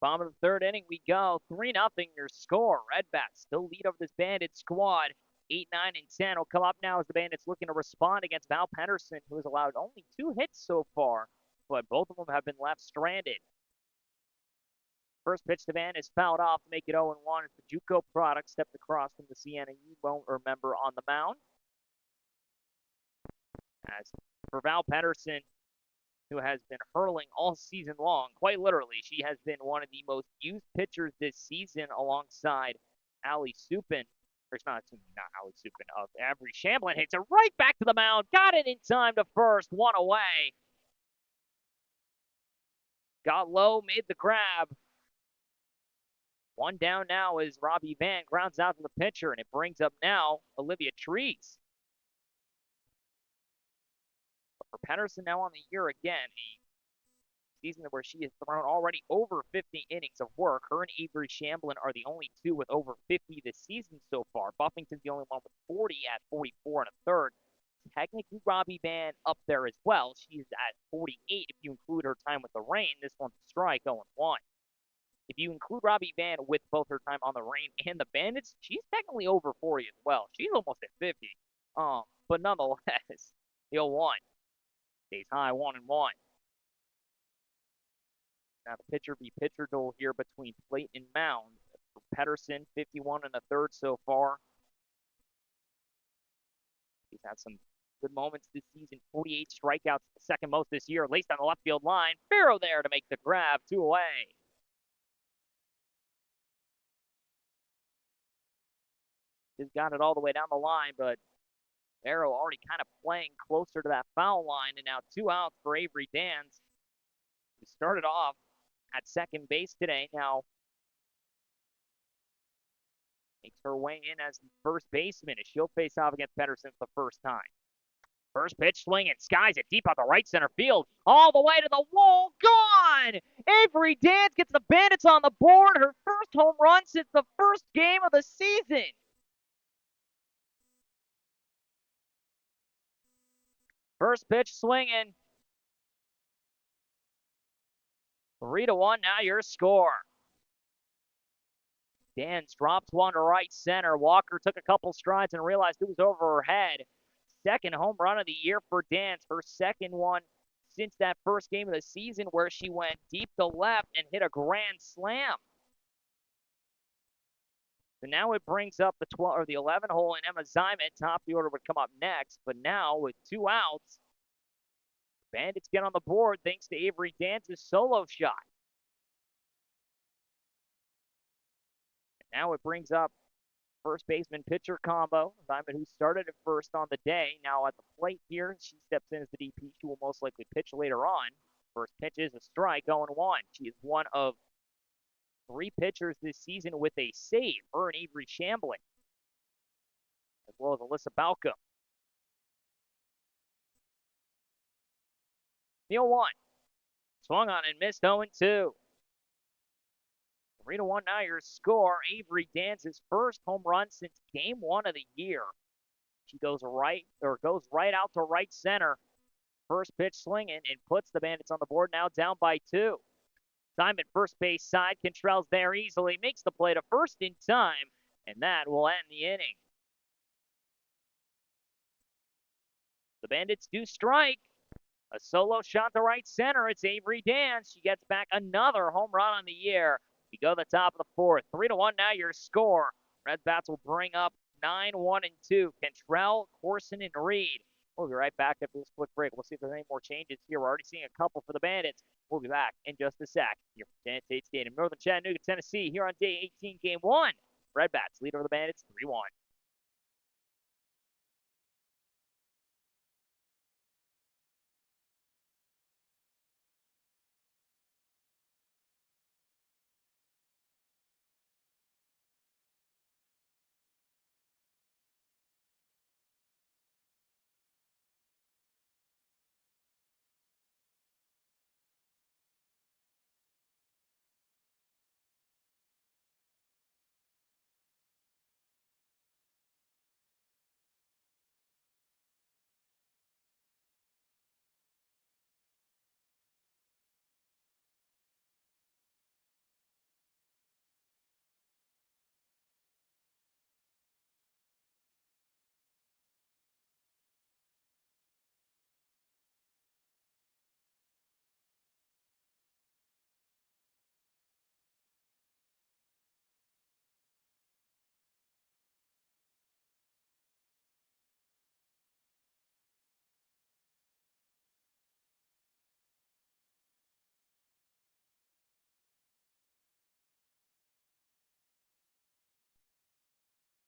Bottom of the third inning we go. 3-0 your score. Red Bats still lead over this Bandit squad. 8, 9, and 10 will come up now as the Bandits looking to respond against Val Pedersen, who has allowed only 2 hits so far, but both of them have been left stranded. First pitch to Van is fouled off to make it 0-1 as the JUCO product stepped across from the Sienna you won't remember on the mound. As for Val Pedersen, who has been hurling all season long, quite literally, she has been one of the most used pitchers this season alongside Allie Supin. Or it's not Allie Supin, of Avery Shamblin hits it right back to the mound, got it in time to first, one away. Got low, made the grab. One down now as Robbie Van grounds out to the pitcher, and it brings up now Olivia Trees. But for Pedersen now on the year again, a season where she has thrown already over 50 innings of work. Her and Avery Shamblin are the only two with over 50 this season so far. Buffington's the only one with 40 at 44 and a third. Technically, Robbie Van up there as well. She's at 48 if you include her time with the Reign. This one's a strike, 0-1. If you include Robbie Van with both her time on the Reign and the Bandits, she's technically over 40 as well. She's almost at 50. But nonetheless, the 0-1 stays high, 1-1. Now the pitcher v. pitcher duel here between plate and mound. For Pedersen, 51 and a third so far. He's had some good moments this season. 48 strikeouts, the second most this year. Laced on the left field line. Farrow there to make the grab, 2 away. Just got it all the way down the line, but Farrow already kind of playing closer to that foul line, and now 2 outs for Avery Dans, who started off at second base today. Now makes her way in as the first baseman as she'll face off against Pedersen for the first time. First pitch swinging, skies it deep out the right center field, all the way to the wall, gone! Avery Dans gets the Bandits on the board, her first home run since the first game of the season. First pitch swinging. 3-1, now your score. Dans dropped one to right center. Walker took a couple strides and realized it was over her head. Second home run of the year for Dans, her second one since that first game of the season where she went deep to left and hit a grand slam. So now it brings up the 12 or the 11 hole, and Emma Zymet, top of the order, would come up next. But now with 2 outs, Bandits get on the board thanks to Avery Dance's solo shot. And now it brings up first baseman pitcher combo. Zymet, who started at first on the day, now at the plate here. She steps in as the DP. She will most likely pitch later on. First pitch is a strike, 0-1. She is one of 3 pitchers this season with a save, her and Avery Shamblin, as well as Alyssa Balco. The 0-1. Swung on and missed, 0-2. 3-1 now your score. Avery Danz's first home run since game 1 of the year. She goes right out to right center. First pitch swinging and puts the Bandits on the board, now down by 2. Simon first base side. Cantrell's there easily, makes the play to first in time, and that will end the inning. The Bandits do strike. A solo shot to right center. It's Avery Danz. She gets back another home run on the year. We go to the top of the 4th. 3-1 now your score. Red Bats will bring up 9, 1, and 2. Cantrell, Corson, and Reed. We'll be right back after this quick break. We'll see if there's any more changes here. We're already seeing a couple for the Bandits. We'll be back in just a sec. Here from San State Stadium, Northern Chattanooga, Tennessee, here on day 18, game 1. Red Bats lead over the Bandits 3-1.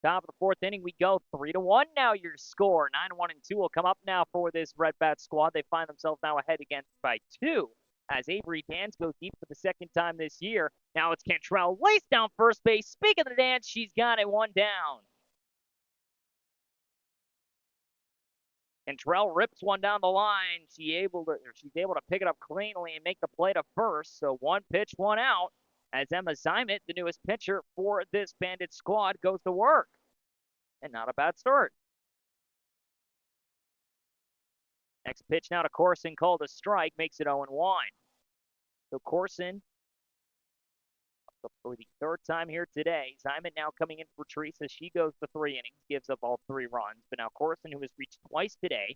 Top of the 4th inning, we go 3-1 now your score. 9, 1, and 2 will come up now for this Red Bat squad. They find themselves now ahead again by 2 as Avery Danz goes deep for the second time this year. Now it's Cantrell, lays down first base. Speaking of the dance, she's got it, 1 down. Cantrell rips one down the line. She's able to pick it up cleanly and make the play to first. So 1 pitch, 1 out, as Emma Zimet, the newest pitcher for this Bandit squad, goes to work. And not a bad start. Next pitch now to Corson, called a strike, makes it 0-1. So Corson, for the 3rd time here today, Zimet now coming in for Treese as she goes to 3 innings, gives up all 3 runs. But now Corson, who has reached twice today,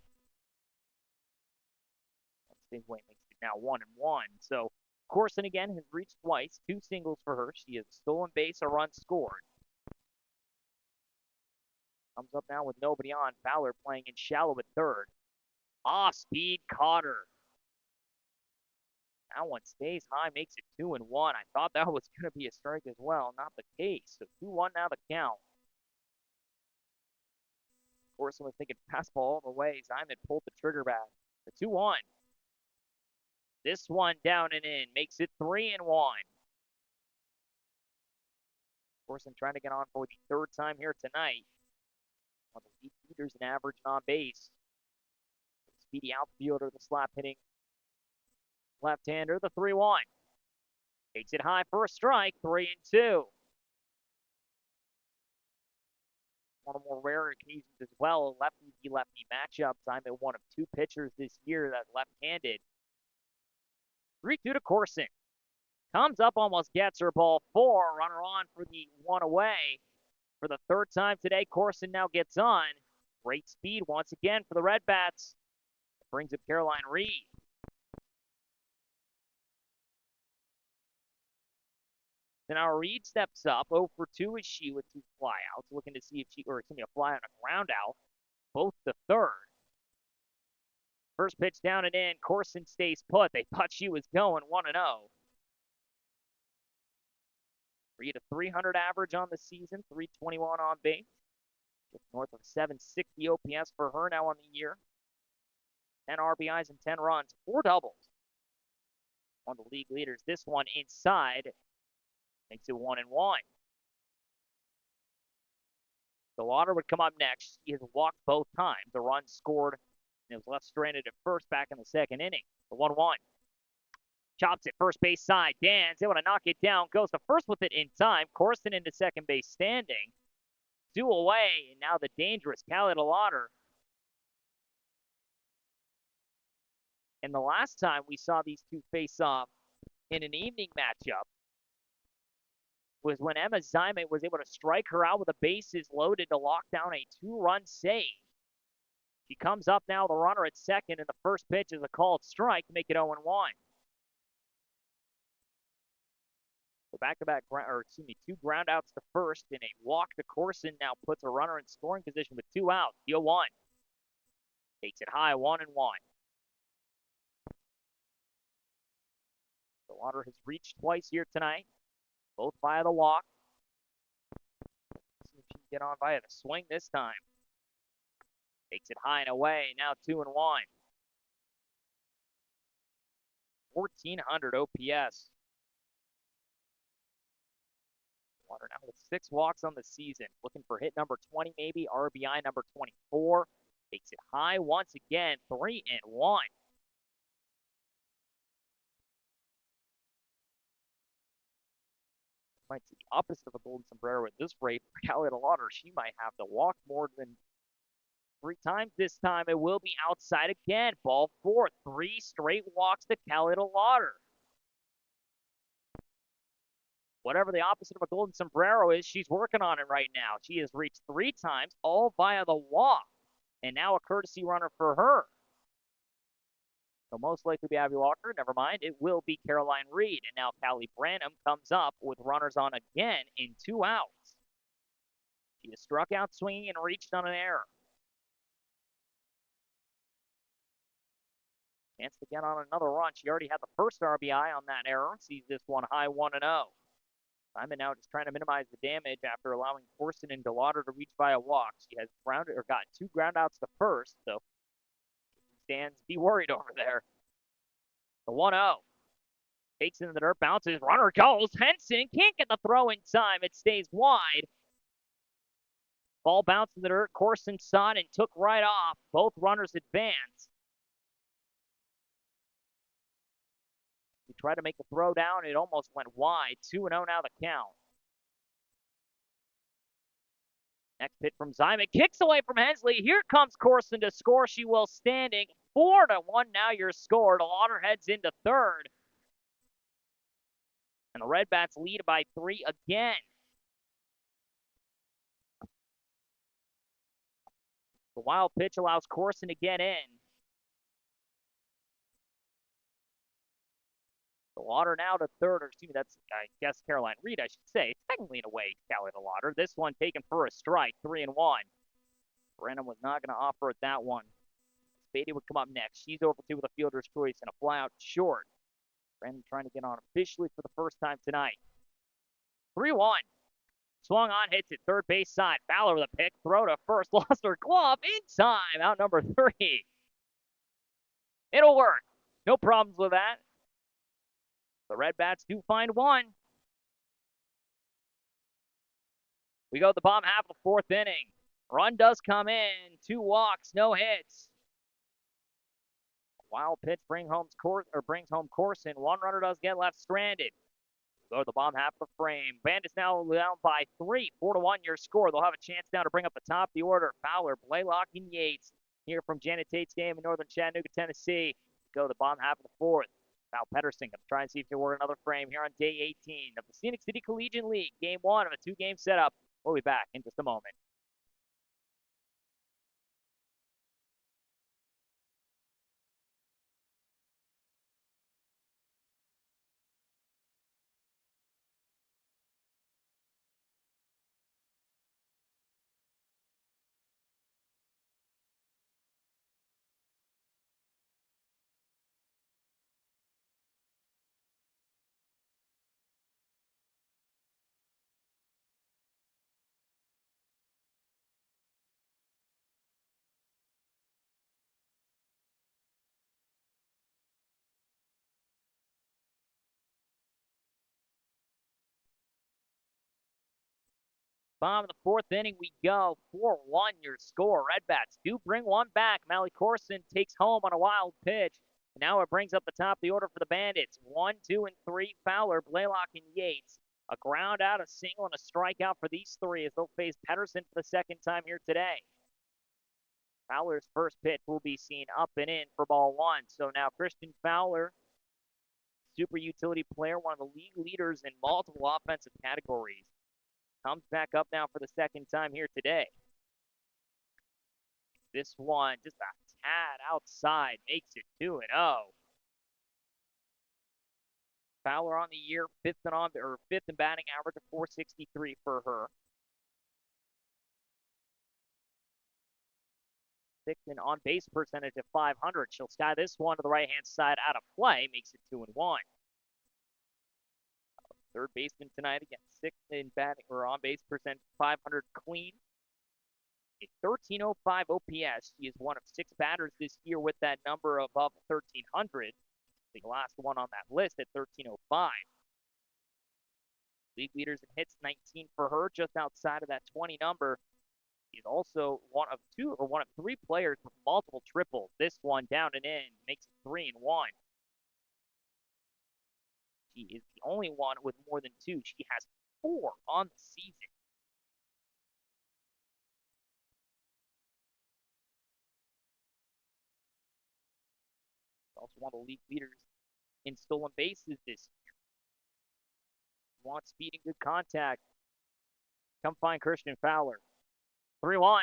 makes it now 1-1. So Corson again has reached twice, 2 singles for her. She has stolen base, a run scored. Comes up now with nobody on. Fowler playing in shallow at 3rd. Off-speed caught her. That one stays high, makes it 2-1. I thought that was going to be a strike as well. Not the case. So 2-1 now the count. Corson was thinking fastball all the way. Zimet pulled the trigger back. The 2-1. This one down and in. Makes it 3-1. Corson trying to get on for the 3rd time here tonight. One of the lead leaders in average and on base. Speedy outfielder, the slap hitting left-hander, the 3-1. Takes it high for a strike, 3-2. One of the more rare occasions as well, a lefty-lefty matchup. Zimet one of 2 pitchers this year that's left-handed. 3-2 to Corson. Comes up, almost gets her, ball 4. Runner on for the 1 away. For the 3rd time today, Corson now gets on. Great speed once again for the Red Bats. Brings up Caroline Reed. So now Reed steps up. 0 for 2 is she with 2 flyouts. Looking to see if a fly on a ground out. Both the 3rd. First pitch down and in. Corson stays put. They thought she was going 1-0. Reed a 300 average on the season. 321 on base. Just north of 760 OPS for her now on the year. 10 RBIs and 10 runs. 4 doubles. One of the league leaders. This one inside. Makes it 1-1. The Lauder would come up next. He has walked both times. The run scored, and it was left stranded at first back in the 2nd inning. The 1-1. Chops it first base side. Dan's able to knock it down. Goes to first with it in time. Corson into second base standing. 2 away, and now the dangerous Callie DeLauder. And the last time we saw these two face off in an evening matchup was when Emma Zymet was able to strike her out with the bases loaded to lock down a 2-run save. She comes up now, the runner at second, and the first pitch is a called strike to make it 0-1. So back-to-back, two groundouts to first and a walk to Corson now puts a runner in scoring position with 2 outs. Deal 1. Takes it high, 1-1. DeLauder has reached twice here tonight, both via the walk. See if she can get on via the swing this time. Takes it high and away, now 2-1. 1,400 OPS. DeLauder now with 6 walks on the season. Looking for hit number 20 maybe, RBI number 24. Takes it high once again, 3-1. Might see the opposite of a golden sombrero at this rate for Callie DeLauder. She might have to walk more than 3 times this time. It will be outside again. Ball 4. 3 straight walks to Callie DeLauder. Whatever the opposite of a golden sombrero is, she's working on it right now. She has reached 3 times, all via the walk. And now a courtesy runner for her. It'll most likely be Abby Walker. Never mind. It will be Caroline Reed. And now Callie Branham comes up with runners on again in 2 outs. She has struck out swinging and reached on an error. Chance to get on another run. She already had the first RBI on that error. Sees this one high 1-0. Simon now just trying to minimize the damage after allowing Corson and DeLauder to reach via walk. She has got 2 groundouts to first, so stands be worried over there. The 1-0. Takes into the dirt, bounces, runner goes. Henson can't get the throw in time. It stays wide. Ball bounced in the dirt. Corson saw it and took right off. Both runners advance. He tried to make the throw down. It almost went wide. 2-0 now the count. Next pitch from Zymet. Kicks away from Hensley. Here comes Corson to score. She will standing. 4-1 now your score. DeLauder heads into third. And the Red Bats lead by 3 again. The wild pitch allows Corson to get in. DeLauder now to third, or excuse me, that's, I guess, Caroline Reed, I should say. It's technically in a way Callie DeLauder. This one taken for a strike, 3-1. Branham was not going to offer it that one. Spady would come up next. She's over 2 with a fielder's choice and a flyout short. Branham trying to get on officially for the first time tonight. 3-1. Swung on, hits it third base side. Fowler with a pick, throw to first, lost her glove in time. Out number 3. It'll work. No problems with that. The Red Bats do find one. We go to the bottom half of the 4th inning. Run does come in. 2 walks, no hits. Wild pitch brings home Corson. 1 runner does get left stranded. We go to the bottom half of the frame. Bandits now down by 3. 4-1 your score. They'll have a chance now to bring up the top of the order. Fowler, Blaylock, and Yates here from Janet Tate's game in northern Chattanooga, Tennessee. We go to the bottom half of the 4th. Val Pedersen going to try and see if he can work another frame here on day 18 of the Scenic City Collegiate League. Game 1 of a 2-game setup. We'll be back in just a moment. Bottom of the 4th inning we go. 4-1 your score. Red Bats do bring one back. Mally Corson takes home on a wild pitch. Now it brings up the top of the order for the Bandits. 1, 2, and 3, Fowler, Blaylock, and Yates. A ground out, a single, and a strikeout for these three as they'll face Pedersen for the second time here today. Fowler's first pitch will be seen up and in for ball one. So now Christian Fowler, super utility player, one of the league leaders in multiple offensive categories, comes back up now for the second time here today. This one just a tad outside makes it 2-0. Fowler on the year, fifth in batting average of 463 for her. Sixth in on base percentage of 500. She'll sky this one to the right hand side out of play, makes it 2-1. Third baseman tonight again, sixth in batting or on base percentage 500 clean. A 1305 OPS. She is one of 6 batters this year with that number above 1300. The last one on that list at 1305. League leaders in hits, 19 for her, just outside of that 20 number. She's also one of 3 players with multiple triples. This one down and in makes it 3-1. She is the only one with more than 2. She has 4 on the season. Also one of the league leaders in stolen bases this year. Want speed and good contact. Come find Christian Fowler. 3-1.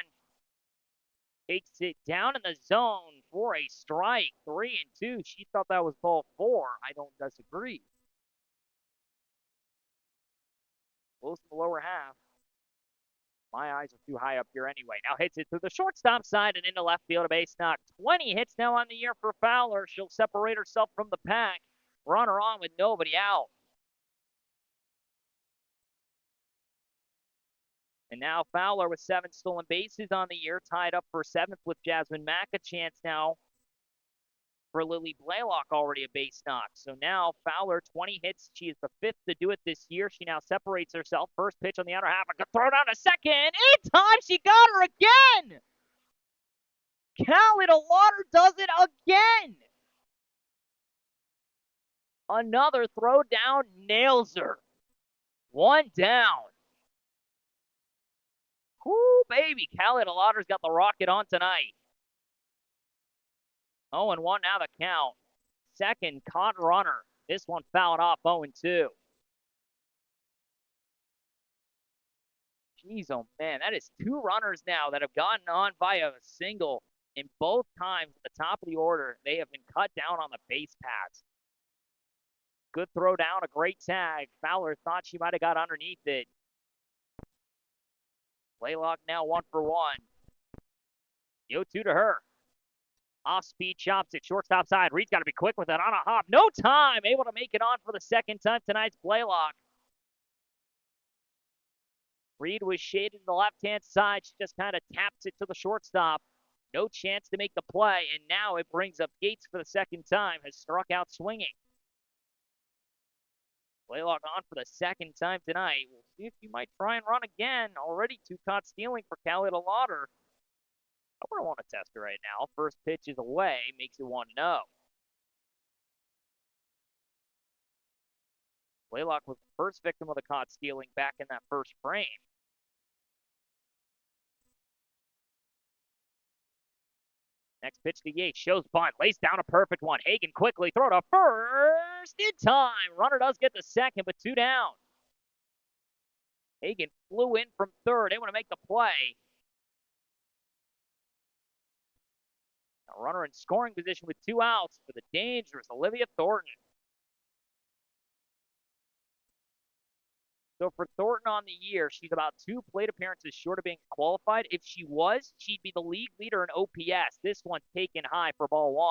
Takes it down in the zone for a strike. 3-2. She thought that was ball 4. I don't disagree. Close to the lower half. My eyes are too high up here anyway. Now hits it to the shortstop side and into left field, a base knock. 20 hits now on the year for Fowler. She'll separate herself from the pack. Runner on with nobody out. And now Fowler with 7 stolen bases on the year, tied up for 7th with Jasmine Mack. A chance now for Lily Blaylock, already a base knock. So now Fowler, 20 hits. She is the 5th to do it this year. She now separates herself. First pitch on the outer half. A good throw down to second. In time, she got her again. Callie Lauder does it again. Another throw down, nails her. 1 down. Whoo, baby. Callie Lauder's got the rocket on tonight. 0-1 now the count. Second caught runner. This one fouled off 0-2. Jeez, oh man, that is 2 runners now that have gotten on via a single. In both times at the top of the order, they have been cut down on the base paths. Good throw down, a great tag. Fowler thought she might have got underneath it. Blaylock now 1 for 1. 0-2 to her. Off speed, chops it, shortstop side. Reed's got to be quick with it on a hop. No time, able to make it on for the second time tonight's Blaylock. Reed was shaded to the left-hand side. She just kind of taps it to the shortstop. No chance to make the play, and now it brings up Gates for the second time. Has struck out swinging. Blaylock on for the second time tonight. We'll see if he might try and run again. Already 2 caught stealing for Callie Lauder. I wouldn't want to test her right now. First pitch is away, makes it 1-0. Blaylock was the first victim of the caught stealing back in that first frame. Next pitch to Yates, shows bunt, lays down a perfect one. Hagan quickly throw to first in time. Runner does get the second, but 2 down. Hagan flew in from third. They want to make the play. A runner in scoring position with 2 outs for the dangerous Olivia Thornton. So for Thornton on the year, she's about 2 plate appearances short of being qualified. If she was, she'd be the league leader in OPS. This one taken high for ball 1.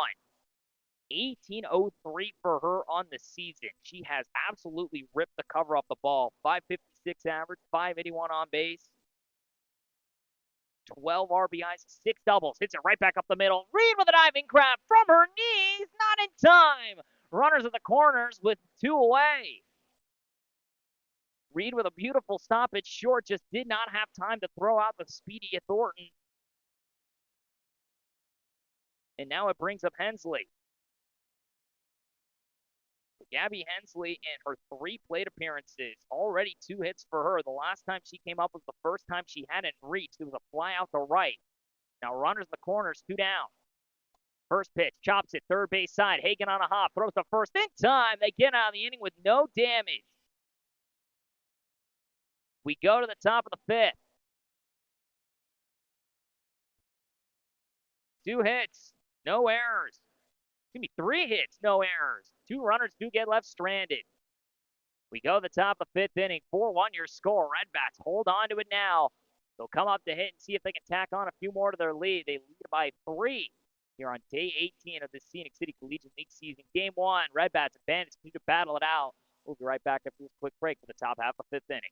1803 for her on the season. She has absolutely ripped the cover off the ball. 556 average, 581 on base. 12 RBIs, 6 doubles. Hits it right back up the middle. Reed with a diving grab from her knees. Not in time. Runners at the corners with 2 away. Reed with a beautiful stop at short. Just did not have time to throw out the speedy Thornton. And now it brings up Hensley. Gabby Hensley in her 3 plate appearances, already 2 hits for her. The last time she came up was the first time she hadn't reached. It was a fly out to right. Now runners in the corners, 2 down. First pitch, chops it, third base side. Hagen on a hop, throws to first in time. They get out of the inning with no damage. We go to the top of the 5th. 2 hits, no errors. Excuse me, 3 hits, no errors. 2 runners do get left stranded. We go to the top of the 5th inning, 4-1 your score. Redbats hold on to it now. They'll come up to hit and see if they can tack on a few more to their lead. They lead by 3 here on day 18 of the Scenic City Collegiate League season. Game 1, Redbats and Bandits continue to battle it out. We'll be right back after this quick break for the top half of 5th inning.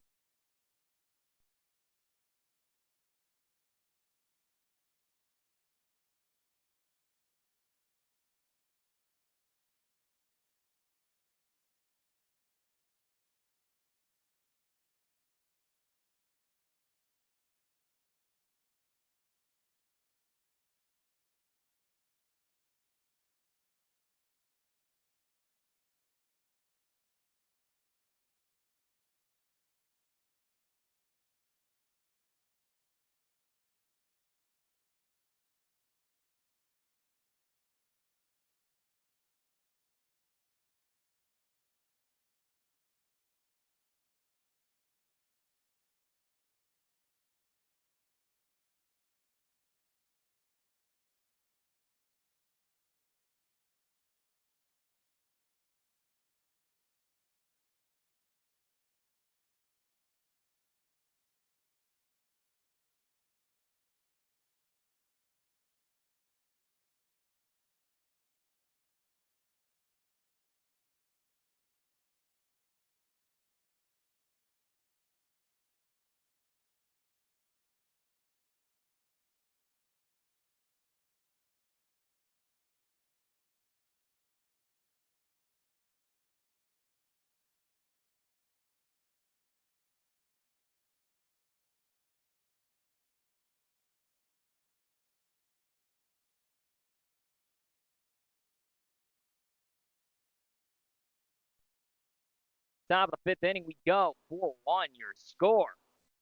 Top of the 5th inning we go. 4-1 your score.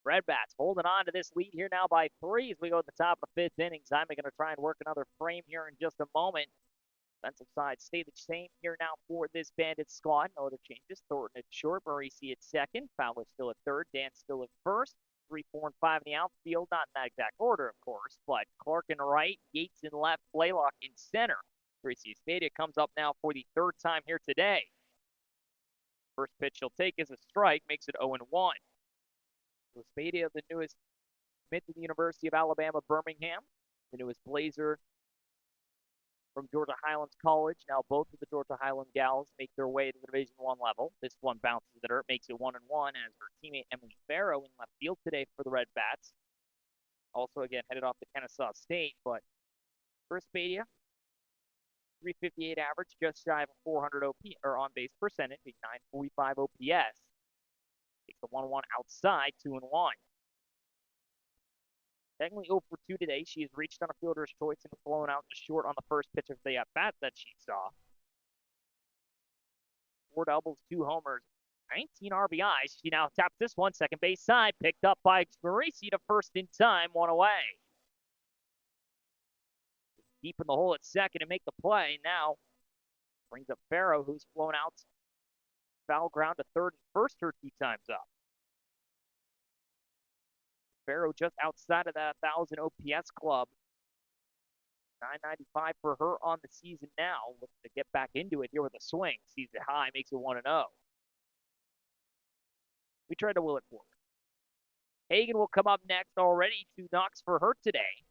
Redbats holding on to this lead here now by 3 as we go to the top of the 5th inning. Simon going to try and work another frame here in just a moment. Defensive side stay the same here now for this Bandit squad. No other changes. Thornton at short, Marisi at second, Fowler still at third, Dan still at first. 3, 4, and 5 in the outfield. Not in that exact order, of course, but Clark in right, Yates in left, Blaylock in center. Gracie Stadia comes up now for the 3rd time here today. First pitch he'll take is a strike, makes it 0-1. So Stadia, the newest commit to the University of Alabama, Birmingham, the newest Blazer from Georgia Highlands College. Now both of the Georgia Highland gals make their way to the Division I level. This one bounces the dirt, makes it 1-1 as her teammate Emily Farrow in left field today for the Red Bats. Also, again, headed off to Kennesaw State, but for Spadia, 358 average, just shy of a 400 OP or on base percentage, a 945 OPS. Takes the 1-1 outside, 2-1. Technically 0 for 2 today. She has reached on a fielder's choice and flown out to short on the first pitch of the at bat that she saw. 4 doubles, 2 homers, 19 RBIs. She now taps this one, second base side, picked up by Marisi to first in time, 1 away. Deep in the hole at second and make the play. Now brings up Farrow, who's flown out foul ground to third and first her 2 times up. Farrow just outside of that 1,000 OPS club. 995 for her on the season now. Looking to get back into it here with a swing. Sees it high, makes it 1-0. We tried to will it forward. Hagen will come up next already. 2 knocks for her today.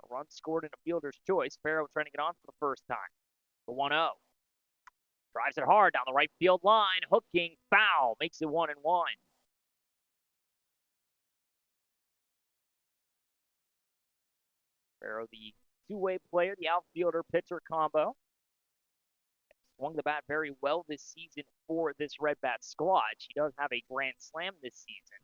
A run scored in a fielder's choice. Farrow trying to get on for the first time. The 1-0. Drives it hard down the right field line. Hooking, foul. Makes it 1-1. Farrow, the two-way player, the outfielder-pitcher combo. Swung the bat very well this season for this Red Bat squad. She does have a grand slam this season.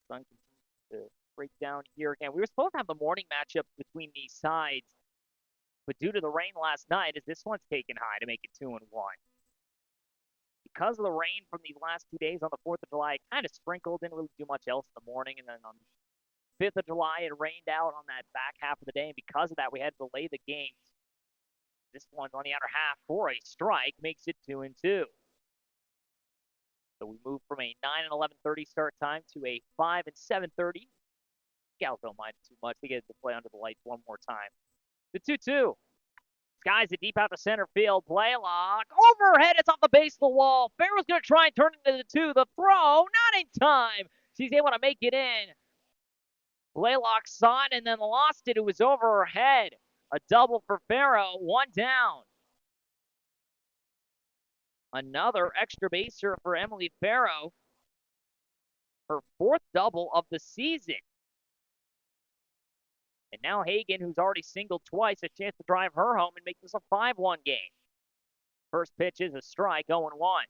Sun continues to break down here again. We were supposed to have the morning matchup between these sides but due to the rain last night, as this one's taken high to make it 2-1. Because of the rain from these last 2 days on the 4th of July, it kind of sprinkled, didn't really do much else in the morning, and then on the 5th of July, it rained out on that back half of the day, and because of that, we had to delay the games. This one on the outer half for a strike makes it 2-2. So we move from a 9 and 11:30 start time to a 5 and 7:30. Gals don't mind it too much. They get to play under the lights one more time. The 2-2. Skies it deep out to center field. Blaylock overhead. It's off the base of the wall. Farrell's going to try and turn it into the 2. The throw, not in time. She's able to make it in. Blaylock saw it and then lost it. It was over her head. A double for Farrow. 1 down. Another extra baser for Emily Farrow. Her 4th double of the season. And now Hagan, who's already singled twice, a chance to drive her home and make this a 5-1 game. First pitch is a strike, 0-1.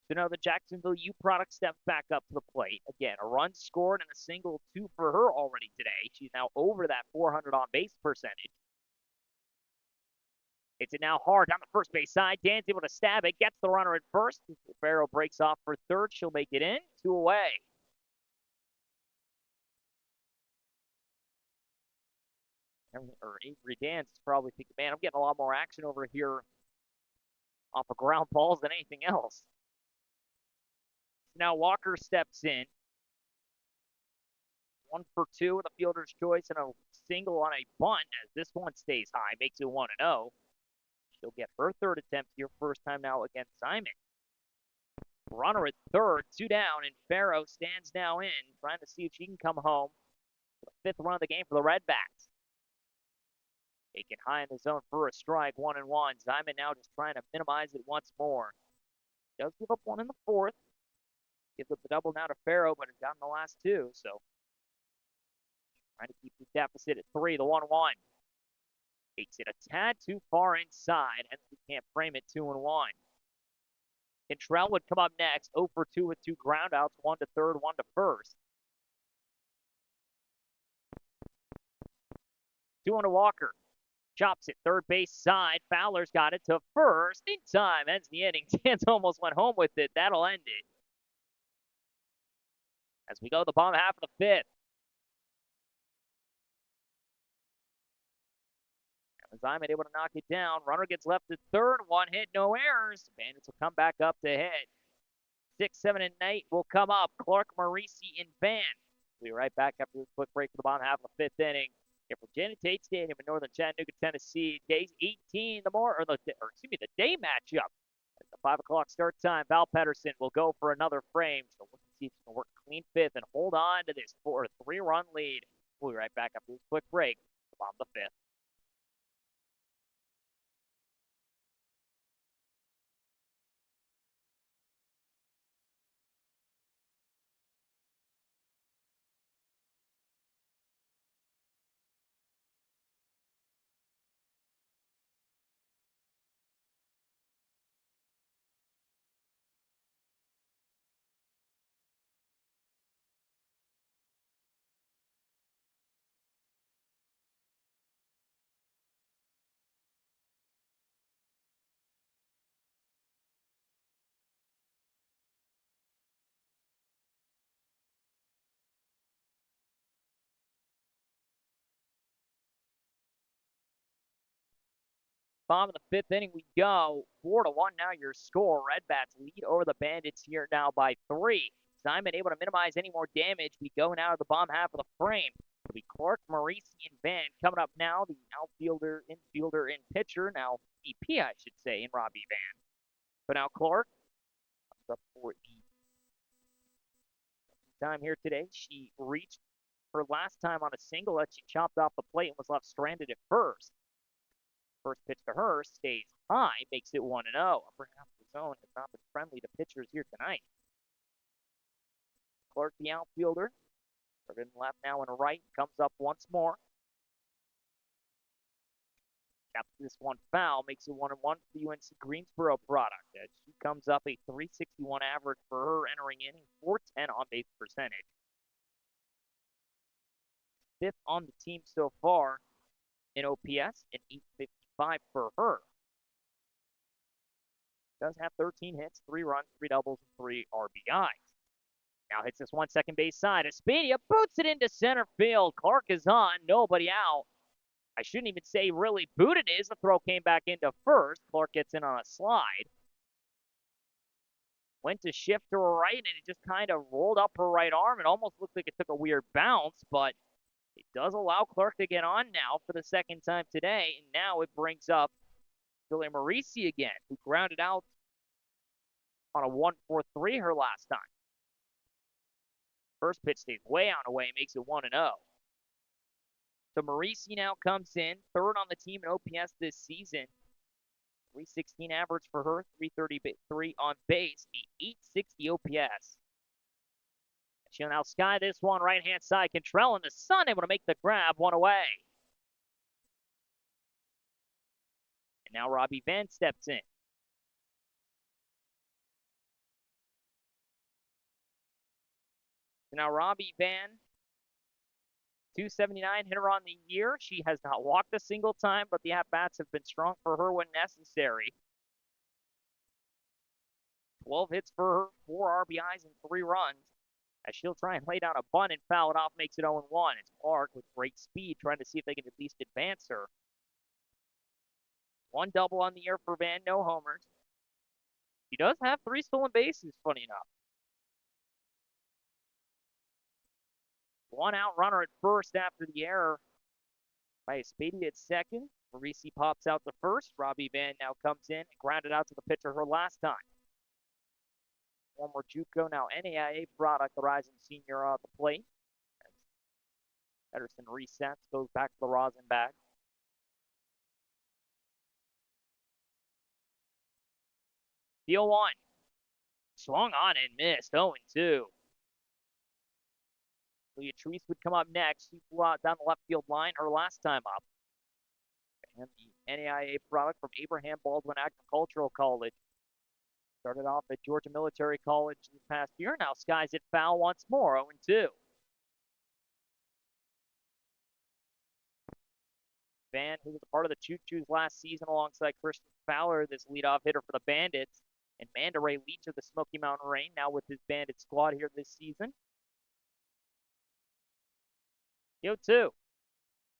So now the Jacksonville U product steps back up to the plate. Again, a run scored and a single 2 for her already today. She's now over that 400 on base percentage. It's it now hard down the first base side. Dan's able to stab it, gets the runner at first. Farrow breaks off for third. She'll make it in. 2 away. Or Avery Dan's probably thinking, man, I'm getting a lot more action over here off of ground balls than anything else. Now Walker steps in. 1 for 2 with a fielder's choice and a single on a bunt as this one stays high, makes it 1-0. She'll get her 3rd attempt here, first time now against Simon. Runner at 3rd, 2 down, and Farrow stands now in, trying to see if she can come home for the 5th run of the game for the Redbacks. Taken high in the zone for a strike, 1-1. Simon now just trying to minimize it once more. Does give up 1 in the 4th. Gives up the double now to Farrow, but has gotten the last 2, so trying to keep the deficit at 3, the 1-1. Takes it a tad too far inside, hence we can't frame it 2-1. Cantrell would come up next, 0 for 2 with 2 groundouts, 1 to 3rd, 1 to 1st. 2-1 to Walker. Chops it 3rd base side. Fowler's got it to 1st in time. Ends the inning. Dan's almost went home with it. That'll end it. As we go to the bottom half of the 5th. Simon able to knock it down. Runner gets left at 3rd. 1 hit, no errors. Bandits will come back up to hit. 6, 7, and 8 will come up. Clark, Marisi, and Van. We'll be right back after this quick break for the bottom half of the 5th inning. Here from Janet Tate Stadium in northern Chattanooga, Tennessee. Days 18, the day matchup. At the 5 o'clock start time, Val Pedersen will go for another frame. So we'll see if he can work a clean 5th and hold on to this 3-run lead. We'll be right back after this quick break for the bottom of the 5th. Bottom of the 5th inning we go. 4-1 now your score. Redbats lead over the Bandits here now by 3. Simon able to minimize any more damage. We go now to the bottom half of the frame. It'll be Clark, Marisi, and Van coming up now. The outfielder, infielder, and pitcher. Now EP, I should say, in Robbie Van. But now Clark comes up for the time here today. She reached her last time on a single that she chopped off the plate and was left stranded at first. First pitch to her stays high, makes it 1-0. Upper half of the zone has not been friendly to pitchers here tonight. Clark, the outfielder, started in left now and right, comes up once more. Caps this one foul, makes it 1-1 for the UNC Greensboro product. As she comes up a 361 average for her entering inning, 410 on base percentage. 5th on the team so far. in OPS and 855 for her. Does have 13 hits, 3 runs, 3 doubles, and 3 RBIs. Now hits this one second base side. Espedia boots it into center field. Clark is on, nobody out. I shouldn't even say really booted is. The throw came back into first. Clark gets in on a slide. Went to shift to her right, and it just kind of rolled up her right arm. It almost looked like it took a weird bounce, but it does allow Clark to get on now for the second time today. And now it brings up Julia Marisi again, who grounded out on a 1-4-3 her last time. First pitch stays way on away, makes it 1-0. So Marisi now comes in, third on the team in OPS this season. 316 average for her, 333 on base, a 860 OPS. She'll now sky this one right-hand side. Cantrell in the sun, able to make the grab, one away. And now Robbie Van steps in. So now Robbie Van, 279 hitter on the year. She has not walked a single time, but the at-bats have been strong for her when necessary. 12 hits for her, 4 RBIs and 3 runs. As she'll try and lay down a bunt and foul it off, makes it 0-1. It's Clark with great speed, trying to see if they can at least advance her. 1 double on the year for Van, no homers. She does have 3 stolen bases, funny enough. 1 out runner at first after the error by Espedia at second. Marisi pops out to first. Robbie Van now comes in and grounded out to the pitcher her last time. Former JUCO, now NAIA product, the rising senior at the plate. Pedersen resets, goes back to the rosin bag. Deal 1. Swung on and missed, 0-2. Leah Treese would come up next. She flew out down the left field line her last time up. And the NAIA product from Abraham Baldwin Agricultural College. Started off at Georgia Military College this past year. Now skies it foul once more, 0-2. Van, who was a part of the Choo-Choos last season alongside Christian Fowler, this leadoff hitter for the Bandits. And Manda Ray Leach of the Smoky Mountain Rain, now with his Bandit squad here this season. 0-2.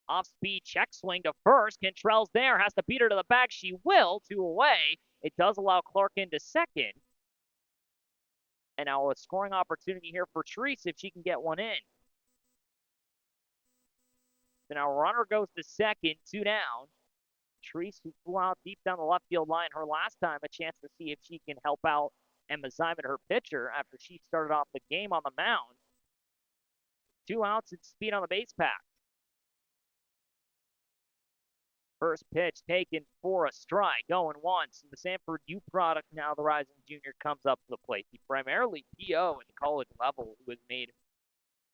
Off-speed check swing to first. Cantrell's there, has to beat her to the bag. She will, 2 away. It does allow Clark into second. And now a scoring opportunity here for Treese if she can get one in. So now runner goes to second, 2 down. Treese, who flew out deep down the left field line her last time, a chance to see if she can help out Emma Simon, her pitcher, after she started off the game on the mound. 2 outs and speed on the base path. First pitch taken for a strike, 0-1. So the Sanford U product, now the rising junior, comes up to the plate. The primarily PO at the college level, who has made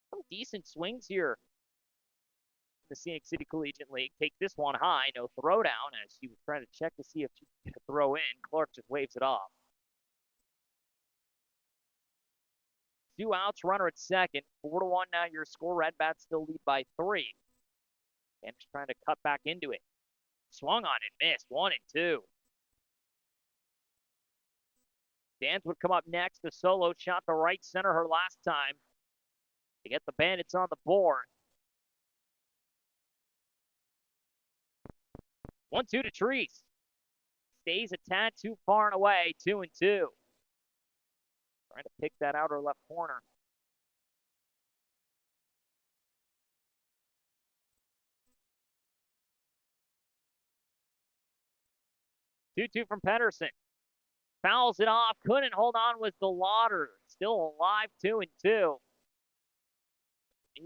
some decent swings here in the Scenic City Collegiate League. Take this one high, no throwdown, as she was trying to check to see if she could throw in. Clark just waves it off. 2 outs, runner at second. 4-1 now your score. Red Bats still lead by 3. And just trying to cut back into it. Swung on and missed, 1-2. Dans would come up next. The solo shot to right center her last time to get the Bandits on the board. 1-2 to Treese. Stays a tad too far and away, 2-2. Trying to pick that outer left corner. Two from Pedersen. Fouls it off. Couldn't hold on with the Lauder. Still alive, 2-2. New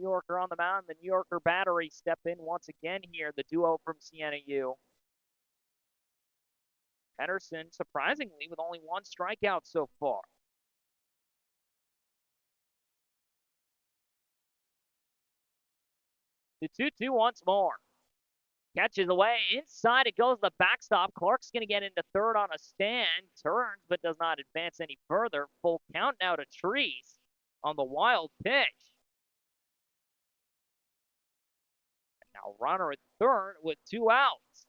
Yorker on the mound. The New Yorker battery step in once again here. The duo from Siena U. Pedersen, surprisingly, with only 1 strikeout so far. The 2-2 once more. Catches away. Inside it goes the backstop. Clark's going to get into third on a stand. Turns, but does not advance any further. Full count now to Treese on the wild pitch. And now A runner at third with 2 outs.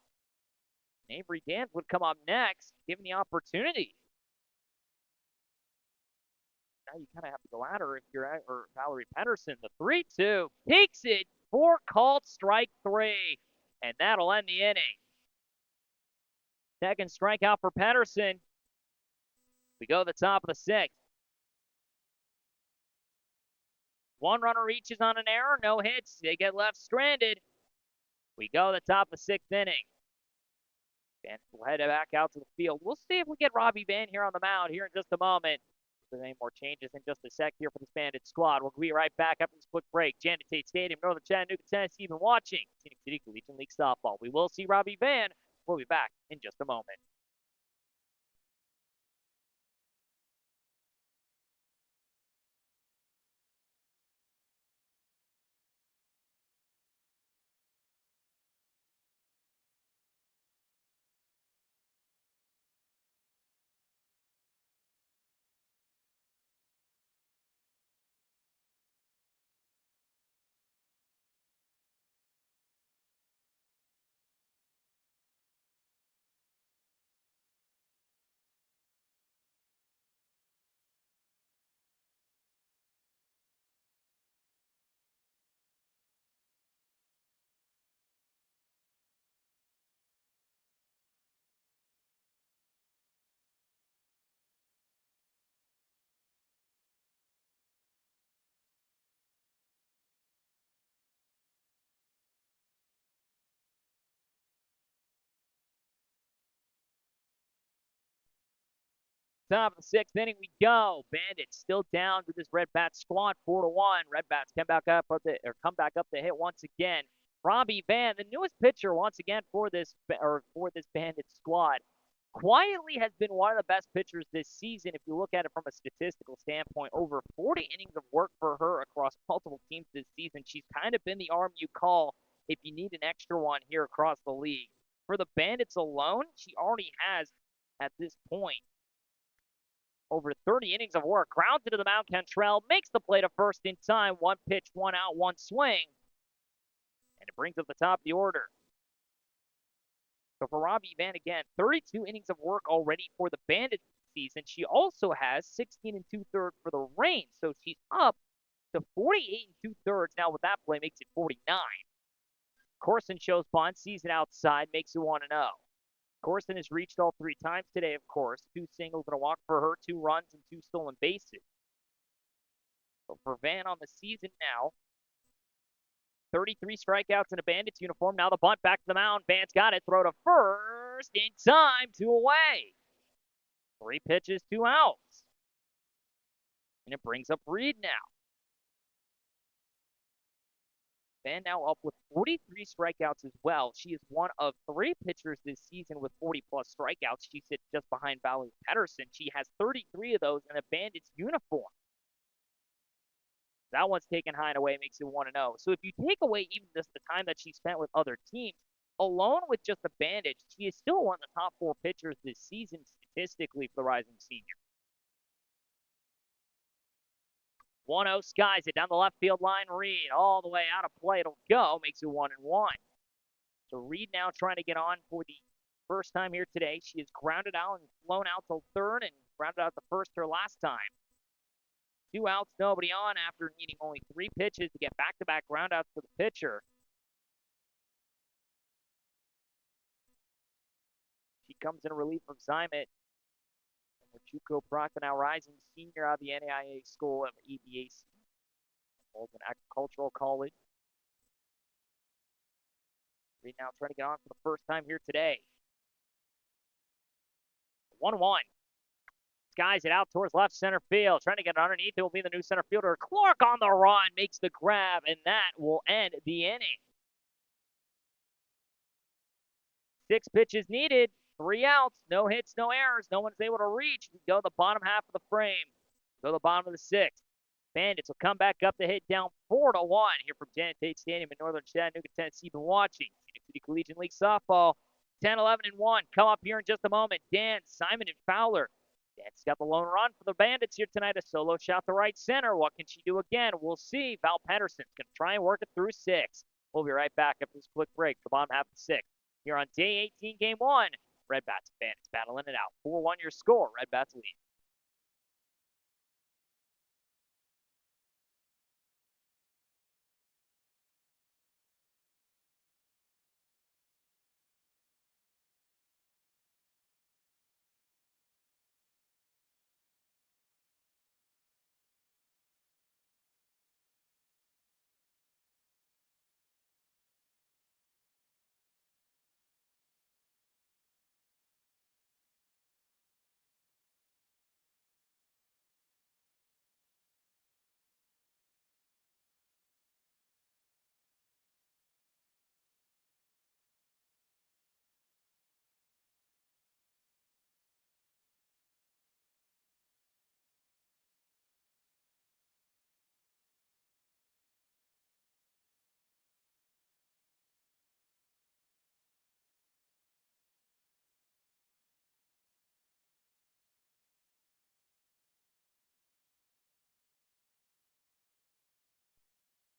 Avery Danz would come up next, given the opportunity. Now you kind of have to go at her if you're at, or Valerie Pedersen. The 3-2 takes it for called strike 3, and that'll end the inning. Second strikeout for Pedersen. We go to the top of the 6th. One runner reaches on an error, no hits. They get left stranded. We go to the top of the 6th inning. And we'll head back out to the field. We'll see if we get Robbie Van here on the mound here in just a moment. If there's any more changes in just a sec here for this Bandits squad. We'll be right back after this quick break. Janet Tate Stadium, Northern Chattanooga, Tennessee. You've been watching Scenic City Collegiate League Softball. We will see Robbie Van. We'll be back in just a moment. Top of the 6th inning we go. Bandits still down to this Red Bats squad, 4-1. Red Bats come back up to hit once again. Robbie Van, the newest pitcher once again for this Bandits squad, quietly has been one of the best pitchers this season. If you look at it from a statistical standpoint, over 40 innings of work for her across multiple teams this season. She's kind of been the arm you call if you need an extra one here across the league. For the Bandits alone, she already has, at this point, over 30 innings of work. Grounded to the mound, Cantrell makes the play to first in time. 1 pitch, 1 out, 1 swing. And it brings up the top of the order. So for Robbie Van again, 32 innings of work already for the Bandits season. She also has 16 2/3 for the Reign. So she's up to 48 2/3 now with that play, makes it 49. Corson shows bunt, sees it outside, makes it 1-0. Corson has reached all 3 times today, of course. 2 singles and a walk for her, 2 runs and 2 stolen bases. So for Van on the season now, 33 strikeouts in a Bandits uniform. Now the bunt back to the mound. Van's got it. Throw to first in time. 2 away. 3 pitches, 2 outs. And it brings up Reed now. Van now up with 43 strikeouts as well. She is one of 3 pitchers this season with 40-plus strikeouts. She sits just behind Valerie Pedersen. She has 33 of those in a Bandits uniform. That one's taken high and away, makes it 1-0. So if you take away even just the time that she spent with other teams, alone with just the Bandits, she is still one of the top 4 pitchers this season statistically for the rising senior. 1-0 skies it down the left field line. Reed all the way out of play. It'll go. Makes it 1-1. So Reed now trying to get on for the first time here today. She is grounded out and flown out to third and grounded out the first her last time. 2 outs, nobody on after needing only 3 pitches to get back-to-back groundouts for the pitcher. She comes in relief of Zymet. Machuco Proctor, now rising senior out of the NAIA school of EBAC, Oregon Agricultural College. Reed now trying to get on for the first time here today. 1-1. Skies it out towards left center field. Trying to get it underneath. It will be the new center fielder. Clark on the run. Makes the grab, and that will end the inning. 6 pitches needed. 3 outs, no hits, no errors. No one's able to reach. We go the bottom half of the frame. Go the bottom of the 6th. Bandits will come back up to hit down 4-1 here from Janet Tate Stadium in Northern Chattanooga, Tennessee. You've been watching Scenic City Collegiate League Softball. 10-11-1. Come up here in just a moment. Dan, Simon, and Fowler. Dan's got the lone run for the Bandits here tonight. A solo shot to right center. What can she do again? We'll see. Val Pedersen's going to try and work it through 6. We'll be right back after this quick break. The bottom half of the sixth. Here on day 18, game one. Red Bats and Bandits battling it out. 4-1 your score. Red Bats lead.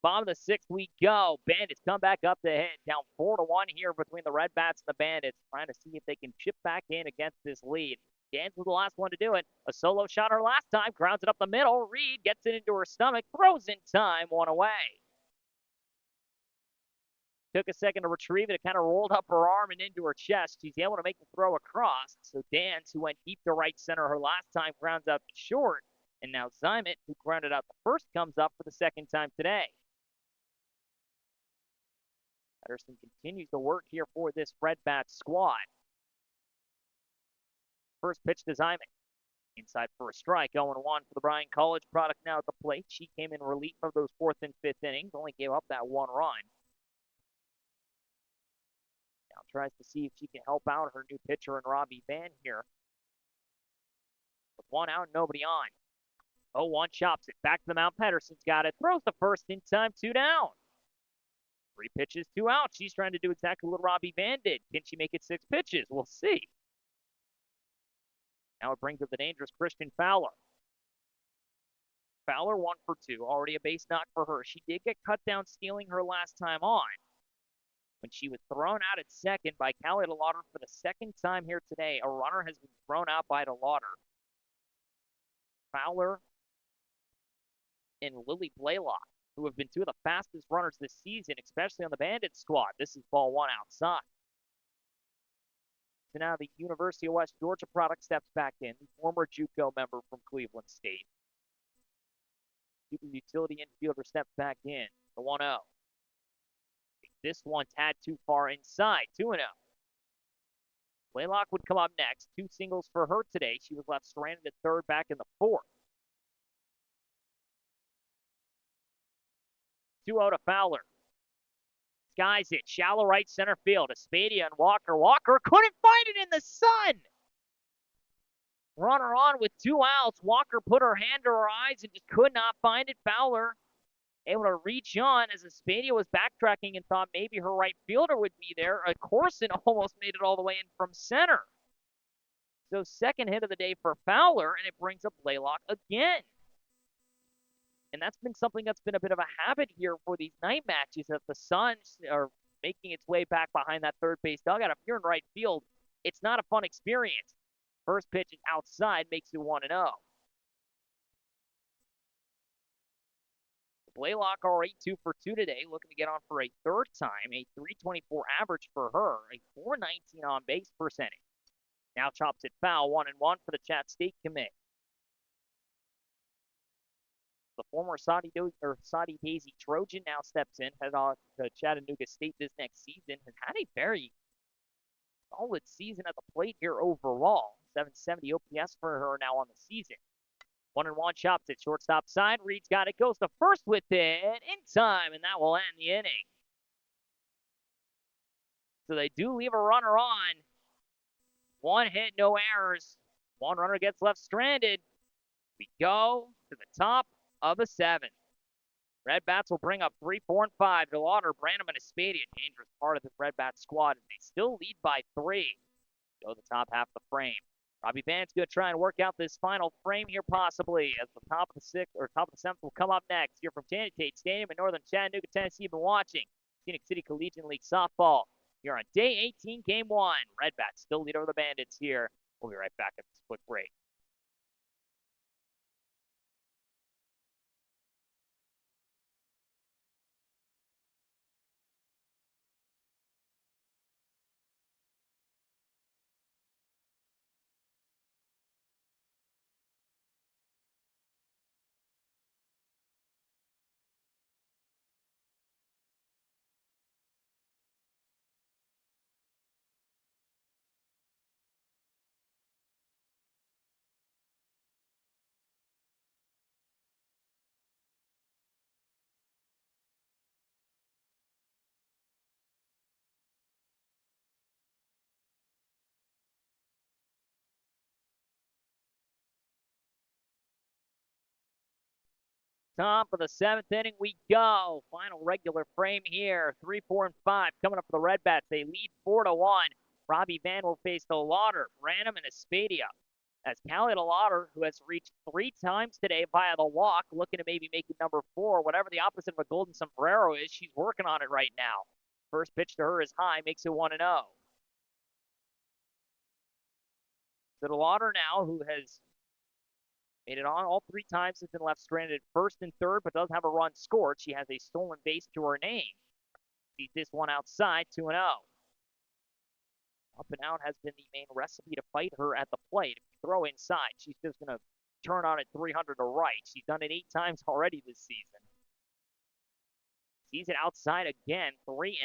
Bottom of the sixth we go. Bandits come back up to hit. Down 4-1 here between the Red Bats and the Bandits. Trying to see if they can chip back in against this lead. Gans was the last one to do it. A solo shot her last time. Grounds it up the middle. Reed gets it into her stomach. Throws in time. One away. Took a second to retrieve it. It kind of rolled up her arm and into her chest. She's able to make the throw across. So Dans, who went deep to right center her last time, grounds out short. And now Zymet, who grounded out the first, comes up for the second time today. Patterson continues to work here for this Red Bat squad. First pitch to Zymet. Inside for a strike, 0-1 for the Bryan College product now at the plate. She came in relief of those fourth and fifth innings, only gave up that one run. Now tries to see if she can help out her new pitcher in Robbie Van here. With one out, nobody on. 0-1 chops it. Back to the mound. Pedersen's got it. Throws the first in time, 2 down. 3 pitches, 2 outs. She's trying to do exactly what Robbie Van did. Can she make it 6 pitches? We'll see. Now it brings up the dangerous Christian Fowler. Fowler 1 for 2. Already a base knock for her. She did get cut down stealing her last time on, when she was thrown out at second by Callie DeLauder for the second time here today. A runner has been thrown out by DeLauder. Fowler and Lily Blaylock, who have been 2 of the fastest runners this season, especially on the Bandits squad. This is ball 1 outside. So now the University of West Georgia product steps back in, the former JUCO member from Cleveland State. The utility infielder steps back in, the 1-0. This one tad too far inside, 2-0. Blaylock would come up next. 2 singles for her today. She was left stranded at third back in the 4th. 2-0 to Fowler. Skies it. Shallow right center field. Espadia and Walker. Walker couldn't find it in the sun. Runner on with 2 outs. Walker put her hand to her eyes and just could not find it. Fowler able to reach on as Espadia was backtracking and thought maybe her right fielder would be there. Corson almost made it all the way in from center. So second hit of the day for Fowler, and it brings up Blaylock again. And that's been something that's been a bit of a habit here for these night matches, that the Suns are making its way back behind that third base dugout. If you're in right field, it's not a fun experience. First pitch is outside, makes it 1-0. Blaylock already 2 for 2 today, looking to get on for a third time. A .324 average for her, a .419 on base percentage. Now chops it foul, 1-1 for the Chat State commit. The former Saudi Daisy Trojan now steps in, headed off to Chattanooga State this next season. Has had a very solid season at the plate here overall. 770 OPS for her now on the season. 1-1 chops it, shortstop side. Reed's got it, goes to first with it in time, and that will end the inning. So they do leave a runner on. 1 hit, no errors. 1 runner gets left stranded. We go to the top of the 7th. Red Bats will bring up 3, 4, and 5. DeLauder, Branham, and Espadia, dangerous part of this Red Bat squad. They still lead by 3. Go to the top half of the frame. Robbie Bandit's going to try and work out this final frame here possibly, as the top of the 6th or top of the 7th will come up next. Here from Tate Stadium in northern Chattanooga, Tennessee. You've been watching Scenic City Collegiate League Softball. Here on day 18, game 1. Redbats still lead over the Bandits here. We'll be right back at this quick break. Top of the 7th inning we go. Final regular frame here. 3, 4, and 5 coming up for the Redbats. They lead 4-1. Robbie Van will face the Lauder, Branham, and Espadia. As Callie Lauder, who has reached 3 times today via the walk, looking to maybe make it number 4. Whatever the opposite of a golden sombrero is, she's working on it right now. First pitch to her is high, makes it 1-0. To the Lauder now, who has made it on all 3 times, has been left stranded first and third, but does have a run scored. She has a stolen base to her name. Sees this one outside, 2-0. Up and out has been the main recipe to fight her at the plate. If you throw inside, she's just going to turn on at 300 to right. She's done it 8 times already this season. Sees it outside again, 3-0.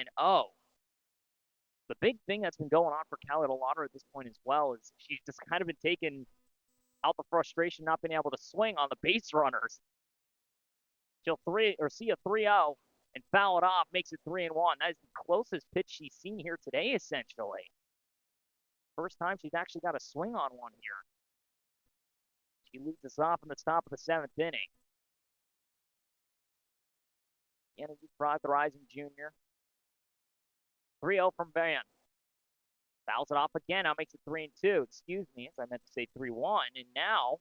The big thing that's been going on for Callie Lauder at this point as well is she's just kind of been taking out the frustration not being able to swing on the base runners. She'll see a 3-0 and foul it off, makes it 3-1. That is the closest pitch she's seen here today, essentially. First time she's actually got a swing on one here. She leads us off in the top of the 7th inning. Kennedy Frog, the rising junior. 3-0 from Van. Fouls it off again. Now makes it 3-2. Excuse me, as I meant to say 3-1. And now,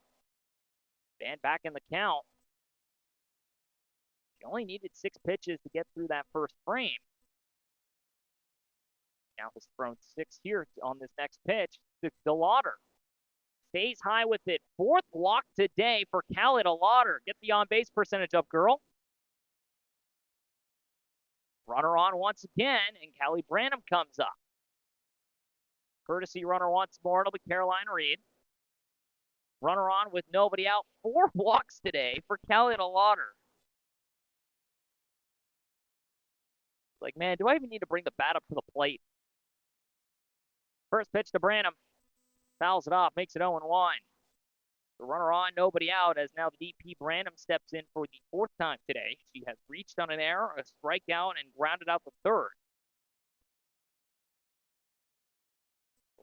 Van back in the count. She only needed 6 pitches to get through that first frame. Now has thrown 6 here on this next pitch. The Lauder stays high with it. 4th walk today for Callie Lauder. Get the on-base percentage up, girl. Runner on once again, and Callie Branham comes up. Courtesy runner once more, it'll be Caroline Reed. Runner on with nobody out. 4 walks today for Callie Lauder. Like, man, do I even need to bring the bat up to the plate? First pitch to Branham. Fouls it off, makes it 0-1. The runner on, nobody out, as now the DP Branham steps in for the 4th time today. She has reached on an error, a strikeout, and grounded out the 3rd.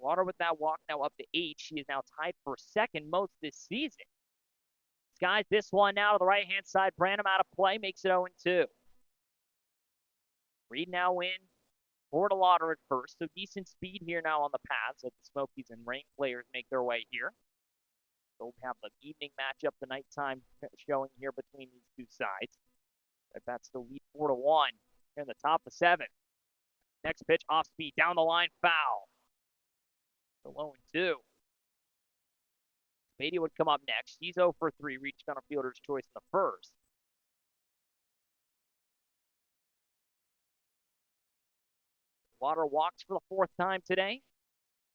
Lauder with that walk now up to 8. She is now tied for 2nd most this season. Skies this one now to the right-hand side. Branham out of play, makes it 0-2. Reed now in for the Lauder at first, so decent speed here now on the paths as the Smokies and Rain players make their way here. We'll have the evening matchup, the nighttime showing here between these 2 sides. That's the lead 4-1 in the top of 7th. Next pitch off speed, down the line, foul. 0-2. Beatty would come up next. He's 0 for 3, reached on a fielder's choice in the first. Lauder walks for the 4th time today.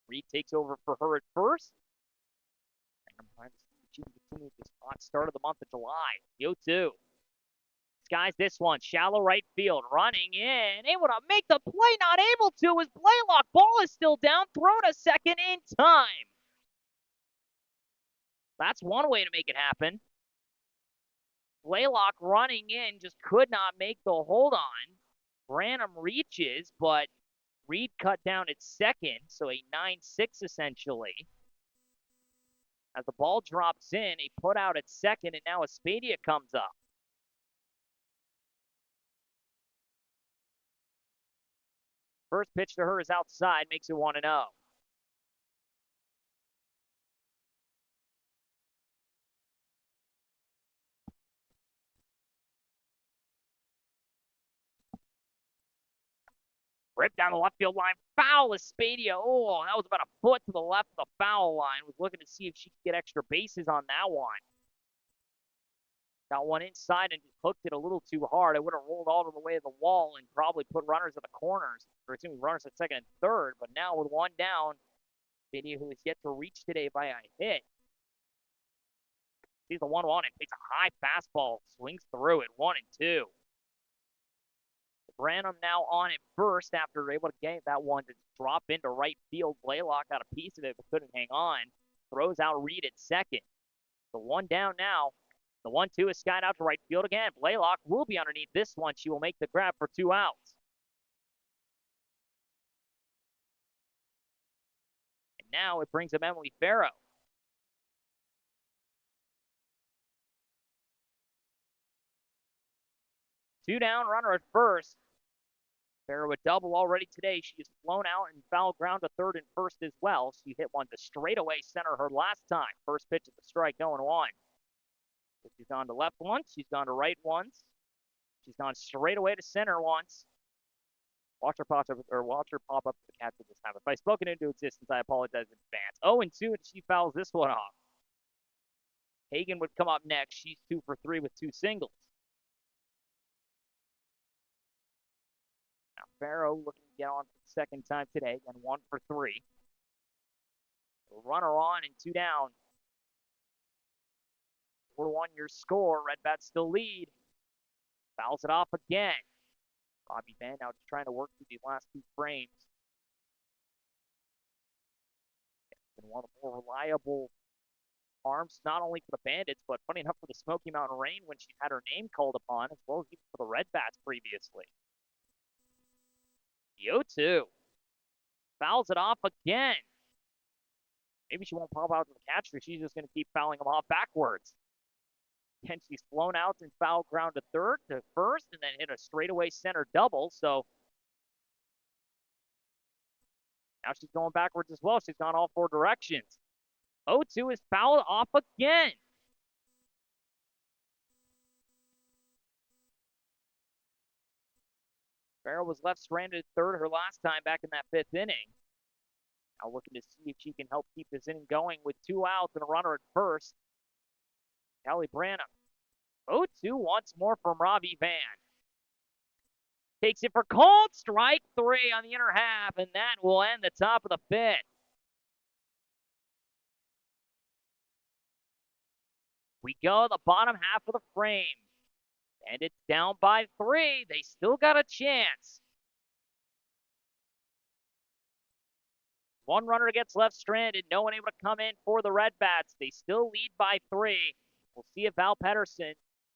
Reed takes over for her at first. And I'm trying to see if she can continue this hot start of the month of July. 0-2. Skies this one. Shallow right field. Running in. Able to make the play. Not able to as Blaylock. Ball is still down. Throw to second in time. That's one way to make it happen. Blaylock running in. Just could not make the hold on. Branham reaches, but Reed cut down at second, so a 9-6 essentially. As the ball drops in, a put out at second, and now Espadia comes up. First pitch to her is outside, makes it 1-0. Ripped down the left field line. Foul Espadia. Oh, that was about a foot to the left of the foul line. Was looking to see if she could get extra bases on that one. Got one inside and just hooked it a little too hard. It would have rolled all the way to the wall and probably put runners at the corners, or excuse me, runners at second and third. But now with one down, Espadia, who is yet to reach today by a hit, sees the 1-1 and takes a high fastball, swings through it, 1-2. Branham now on at first after able to get that one to drop into right field. Blaylock got a piece of it but couldn't hang on. Throws out Reed at second. The one down now. The 1-2 is skied out to right field again. Blaylock will be underneath this one. She will make the grab for 2 outs. And now it brings up Emily Farrow. Two down, runner at first. Farrow a double already today. She has flown out and foul ground to third and first as well. She hit one to straightaway center her last time. First pitch at the strike, 0-1. She's gone to left once. She's gone to right once. She's gone straight away to center once. Watch her pop up to the catcher this time. If I've spoken into existence, I apologize in advance. 0-2, and she fouls this one off. Hagan would come up next. She's 2 for 3 with 2 singles. Now Farrow looking to get on for the second time today, and 1 for 3. Runner on and 2 down. 4-1 your score. Red Bats still lead. Fouls it off again. Robbie Van now just trying to work through the last 2 frames. It's been one of the more reliable arms, not only for the Bandits, but funny enough for the Smoky Mountain Rain when she had her name called upon, as well as even for the Red Bats previously. The 0-2. Fouls it off again. Maybe she won't pop out to the catcher. She's just going to keep fouling them off backwards. And she's flown out and foul ground to third, to first, and then hit a straightaway center double. So now she's going backwards as well. She's gone all 4 directions. 0-2 is fouled off again. Farrell was left stranded at third her last time back in that 5th inning. Now looking to see if she can help keep this inning going with 2 outs and a runner at first. Kelly Branham. 0-2 once more from Robbie Van. Takes it for called strike 3 on the inner half, and that will end the top of the 5th. We go to the bottom half of the frame. And it's down by 3. They still got a chance. One runner gets left stranded. No one able to come in for the Red Bats. They still lead by 3. We'll see if Val Pedersen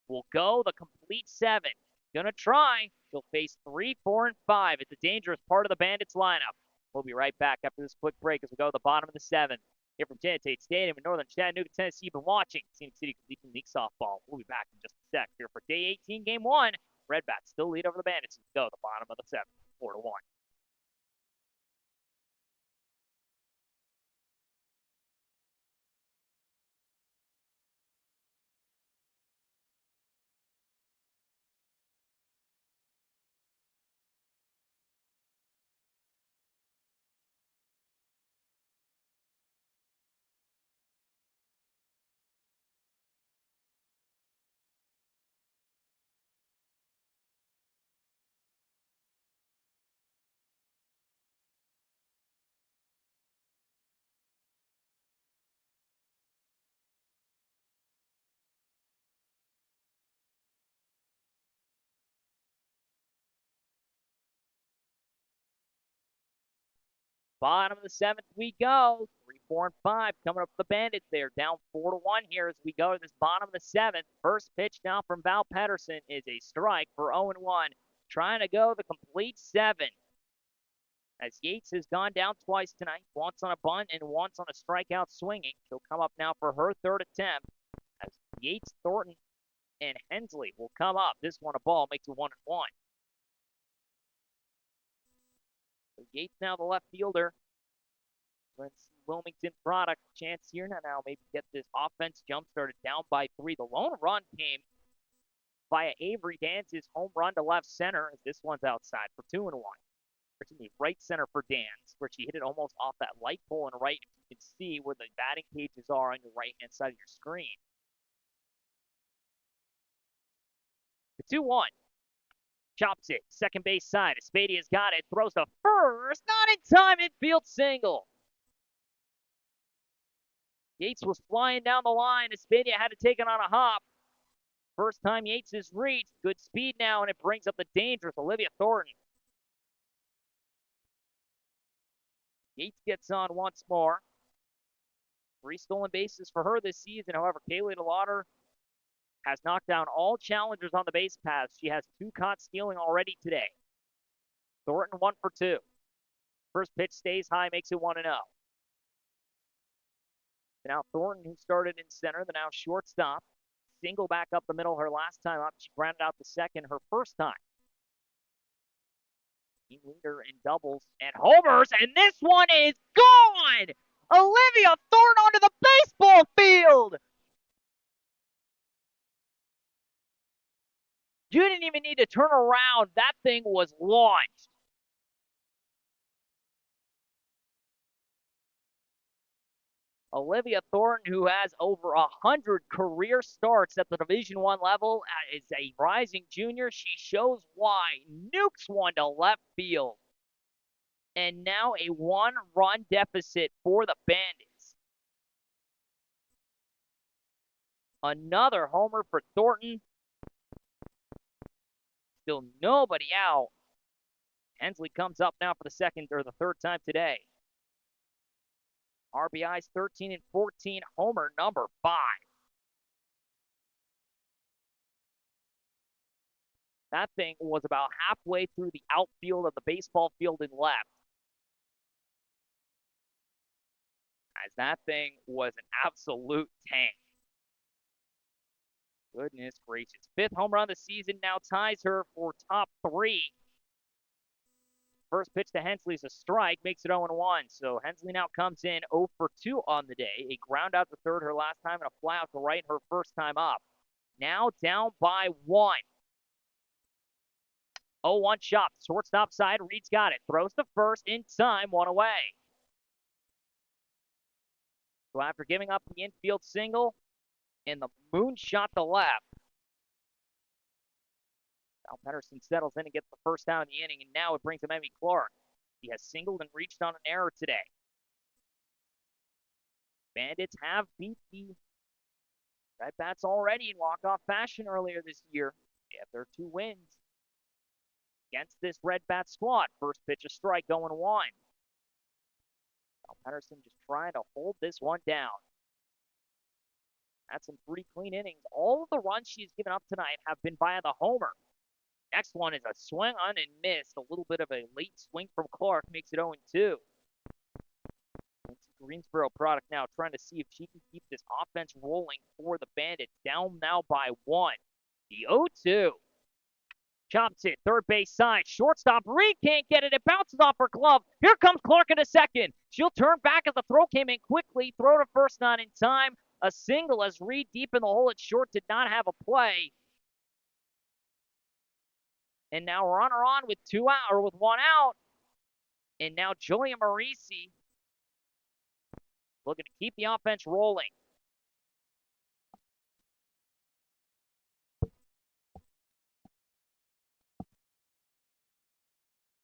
will go the complete 7. Gonna try. She'll face 3, 4, and 5. It's a dangerous part of the Bandits lineup. We'll be right back after this quick break as we go to the bottom of the 7th. Here from Janet Tate Stadium in northern Chattanooga, Tennessee. You've been watching Scenic City Collegiate League Softball. We'll be back in just a sec here for Day 18, Game 1. Red Bats still lead over the Bandits as we go to the bottom of the 7th, 4-1. Bottom of the 7th we go. 3, 4, and 5 coming up for the Bandits. They are down 4-1 here as we go to this bottom of the 7th. First pitch now from Val Pedersen is a strike for 0-1. Trying to go the complete 7. As Yates has gone down twice tonight, once on a bunt and once on a strikeout swinging. She'll come up now for her 3rd attempt. As Yates, Thornton, and Hensley will come up. This one a ball makes it 1-1. So Yates now the left fielder. Let's see Wilmington product chance here now maybe get this offense jump started down by 3. The lone run came via Avery Dance's home run to left center as this one's outside for 2-1. right center for Dan's, where she hit it almost off that light pole and right. You can see where the batting cages are on your right-hand side of your screen. The 2-1. Chops it. Second base side. Espadia's got it. Throws to first. Not in time. Infield single. Yates was flying down the line. Espadia had to take it on a hop. First time Yates is reached. Good speed now, and it brings up the dangerous Olivia Thornton. Yates gets on once more. 3 stolen bases for her this season. However, Kaylee DeLauder has knocked down all challengers on the base paths. She has 2 caught stealing already today. Thornton 1 for 2. First pitch stays high, makes it 1-0. Now Thornton, who started in center, the now shortstop. Single back up the middle her last time up. She grounded out the second her first time. Team leader in doubles and homers, and this one is gone! Olivia Thornton onto the baseball field! You didn't even need to turn around. That thing was launched. Olivia Thornton, who has over 100 career starts at the Division I level, is a rising junior. She shows why. Nukes one to left field. And now a 1-run deficit for the Bandits. Another homer for Thornton. Still nobody out. Hensley comes up now for the second or the third time today. RBIs 13 and 14, homer number 5. That thing was about halfway through the outfield of the baseball field and left. As that thing was an absolute tank. Goodness gracious. 5th home run of the season now ties her for top 3. First pitch to Hensley is a strike, makes it 0-1. So Hensley now comes in 0 for 2 on the day. A ground out to third her last time and a fly out to right her first time up. Now down by 1. 0-1 shot. Shortstop side. Reed's got it. Throws to first in time. 1 away. So after giving up the infield single and the moonshot to left, Al Pedersen settles in and gets the first down in the inning, and now it brings him Emmy Clark. He has singled and reached on an error today. Bandits have beat the Red Bats already in walk-off fashion earlier this year. They have their 2 wins against this Red Bat squad. First pitch a strike, 0-1. Al Pedersen just trying to hold this one down. That's some pretty clean innings. All of the runs she's given up tonight have been via the homer. Next one is a swing on and missed. A little bit of a late swing from Clark makes it 0-2. Greensboro product now trying to see if she can keep this offense rolling for the Bandits. Down now by 1. The 0-2. Chops it, third base side. Shortstop, Reed can't get it. It bounces off her glove. Here comes Clark into second. She'll turn back as the throw came in quickly. Throw to first, not in time. A single as Reed deep in the hole at short did not have a play. And now runner on with 2 out, or with 1 out. And now Julia Marisi looking to keep the offense rolling.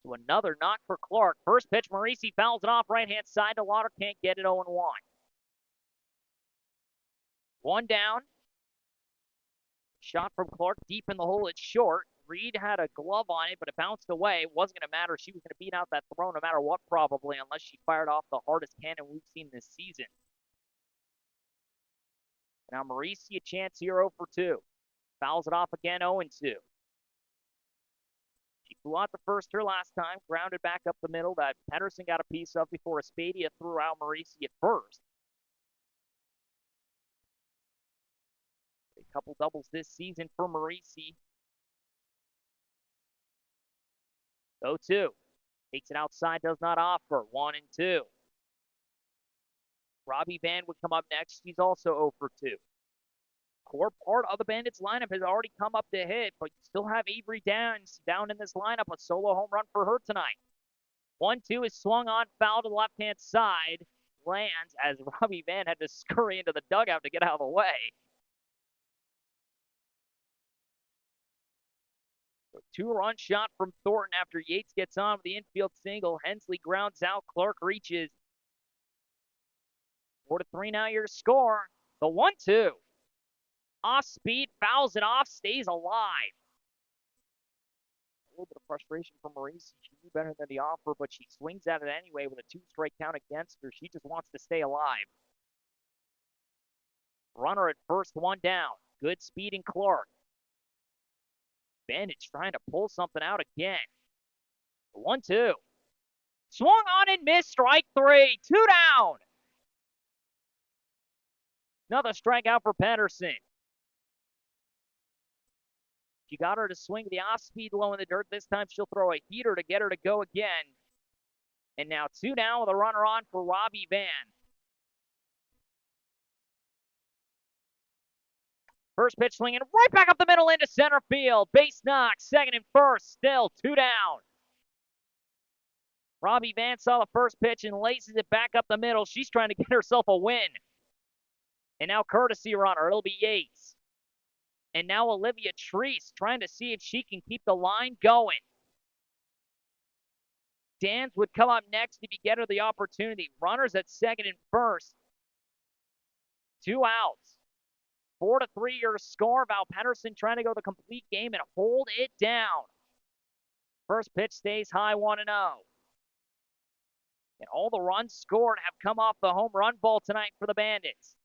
So another knock for Clark. First pitch, Marisi fouls it off right-hand side. DeLauder can't get it 0-1. 1 down. Shot from Clark deep in the hole. It's short. Reed had a glove on it, but it bounced away. It wasn't going to matter. She was going to beat out that throw no matter what, probably, unless she fired off the hardest cannon we've seen this season. Now Marisi a chance here 0 for 2. Fouls it off again 0-2. She flew out the first her last time, grounded back up the middle that Pedersen got a piece of before Espadia threw out Marisi at first. A couple doubles this season for Marisi. 0-2. Takes it outside, does not offer. 1-2. Robbie Van would come up next. She's also 0 for 2. Core part of the Bandits lineup has already come up to hit, but you still have Avery Downs down in this lineup. A solo home run for her tonight. 1-2 is swung on, foul to the left-hand side. Lands as Robbie Van had to scurry into the dugout to get out of the way. So 2-run shot from Thornton after Yates gets on with the infield single. Hensley grounds out. Clark reaches. 4-3 now your score. The 1-2. Off speed, fouls it off, stays alive. A little bit of frustration from Maurice. She knew better than the offer, but she swings at it anyway with a 2-strike count against her. She just wants to stay alive. Runner at first, 1 down. Good speed in Clark. Bandits trying to pull something out again. 1-2. Swung on and missed. Strike 3. 2 down. Another strikeout for Pedersen. She got her to swing the off-speed low in the dirt. This time she'll throw a heater to get her to go again. And now 2 down with a runner on for Robbie Van. First pitch swinging right back up the middle into center field. Base knock, second and first, still 2 down. Robbie Van saw the first pitch and laces it back up the middle. She's trying to get herself a win. And now courtesy runner, it'll be Yates. And now Olivia Treese trying to see if she can keep the line going. Dans would come up next if you get her the opportunity. Runners at second and first. 2 outs. 4-3 your score. Val Pedersen trying to go the complete game and hold it down. First pitch stays high, 1-0. And all the runs scored have come off the home run ball tonight for the Bandits.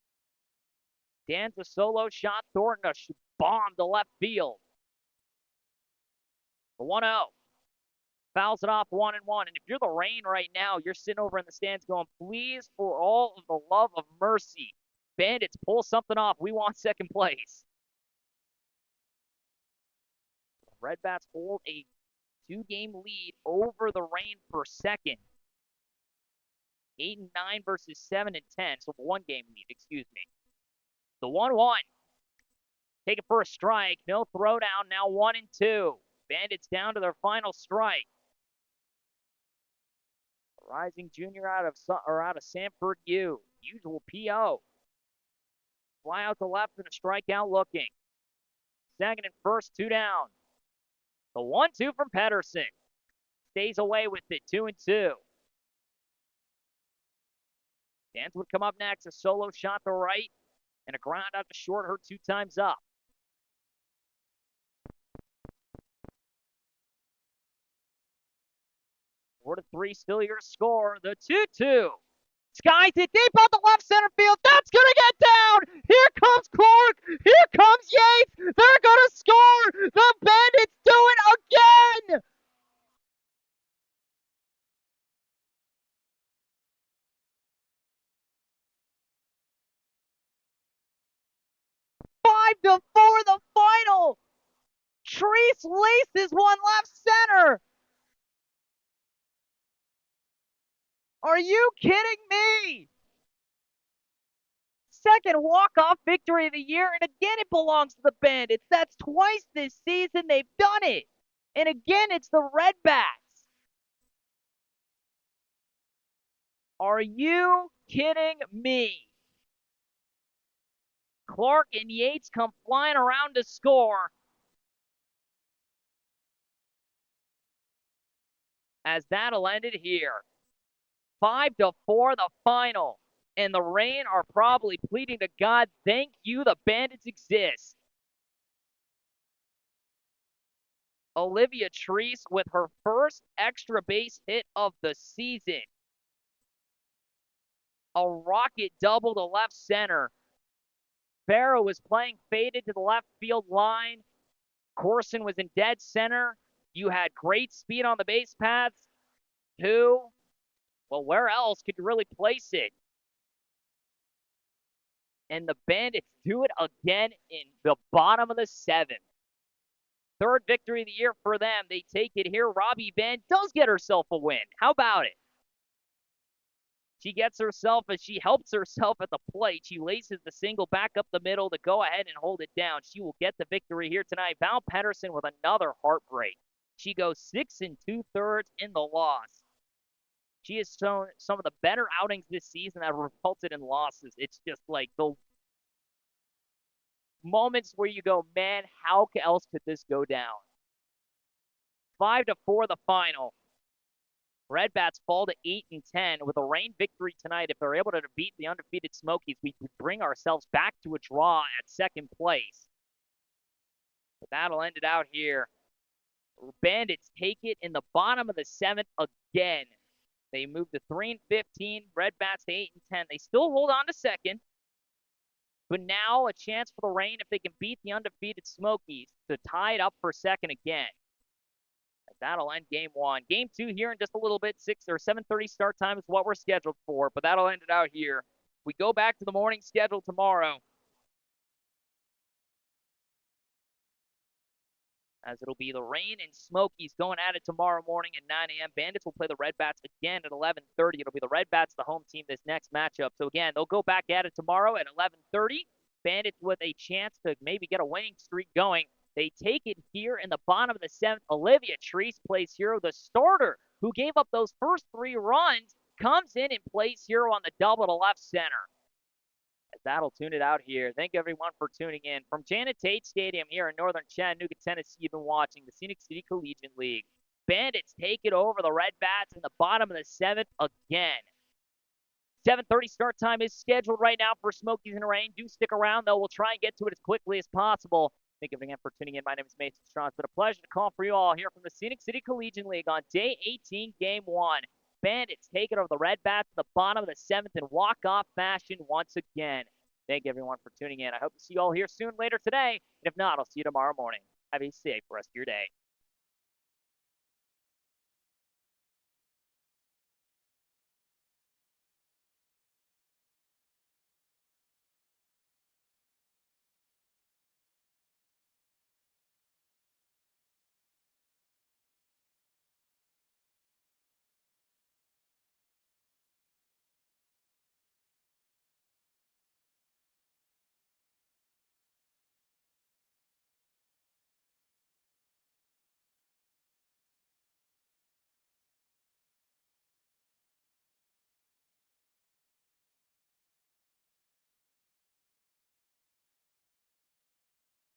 Dan's a solo shot. Thornton a bomb to left field. The 1-0. Fouls it off 1-1. And if you're the Rain right now, you're sitting over in the stands going, please, for all of the love of mercy, Bandits, pull something off. We want second place. Red Bats hold a 2-game lead over the Rain for second. 8-9 versus 7-10. So 1-game lead, excuse me. The 1-1. Take it for a strike. No throwdown. Now 1-2. Bandits down to their final strike. Rising junior out of Sanford U. Usual PO. Fly out to left and a strikeout looking. Second and first, 2 down. The 1-2 from Pedersen. Stays away with it, 2-2. Dans would come up next. A solo shot to right and a ground out to short, her 2 times up. Four to three, still your score. The 2-2. Skies it deep out the left center field. That's going to get down. Here comes Clark. Here comes Yates. They're going to score. The Bandits do it again. Five to four, the final. Treese laces one left center. Are you kidding me? Second walk-off victory of the year, and again it belongs to the Bandits. That's twice this season they've done it. And again, it's the Red Bats. Are you kidding me? Clark and Yates come flying around to score. As that'll end it here. 5-4 the final. And the Rain are probably pleading to God, thank you, the Bandits exist. Olivia Treese with her first extra base hit of the season. A rocket double to left center. Farrow was playing faded to the left field line. Corson was in dead center. You had great speed on the base paths. Well, where else could you really place it? And the Bandits do it again in the bottom of the 7th. Third victory of the year for them. They take it here. Robbie Van does get herself a win. How about it? She gets herself, as she helps herself at the plate. She laces the single back up the middle to go ahead and hold it down. She will get the victory here tonight. Val Pedersen with another heartbreak. She goes 6 2/3 in the loss. She has shown some of the better outings this season that resulted in losses. It's just like the moments where you go, man, how else could this go down? 5-4 the final. Red Bats fall to 8-10 with a rain victory tonight. If they're able to beat the undefeated Smokies, we could bring ourselves back to a draw at second place. But that'll end it out here. Bandits take it in the bottom of the 7th again. They move to 3-15. Red Bats to 8-10. They still hold on to second, but now a chance for the rain if they can beat the undefeated Smokies to tie it up for second again. That'll end game 1. Game 2 here in just a little bit. 6 or 7:30 start time is what we're scheduled for, but that'll end it out here. We go back to the morning schedule tomorrow, as it'll be the Rain and Smokies going at it tomorrow morning at 9 a.m. Bandits will play the Red Bats again at 11:30. It'll be the Red Bats, the home team, this next matchup. So again, they'll go back at it tomorrow at 11:30. Bandits with a chance to maybe get a winning streak going. They take it here in the bottom of the 7th. Olivia Treese plays hero. The starter who gave up those first 3 runs comes in and plays hero on the double to left center. That'll tune it out here. Thank everyone for tuning in. From Janet Tate Stadium here in northern Chattanooga, Tennessee, you've been watching the Scenic City Collegiate League. Bandits take it over the Red Bats in the bottom of the 7th again. 7:30 start time is scheduled right now for Smokies and Rain. Do stick around, though. We'll try and get to it as quickly as possible. Thank you again for tuning in. My name is Mason Strong. It's been a pleasure to call for you all here from the Scenic City Collegiate League on day 18, game 1. Bandits take it over the Red Bats at the bottom of the 7th in walk-off fashion once again. Thank you, everyone, for tuning in. I hope to see you all here soon later today. And if not, I'll see you tomorrow morning. Have a safe rest of your day.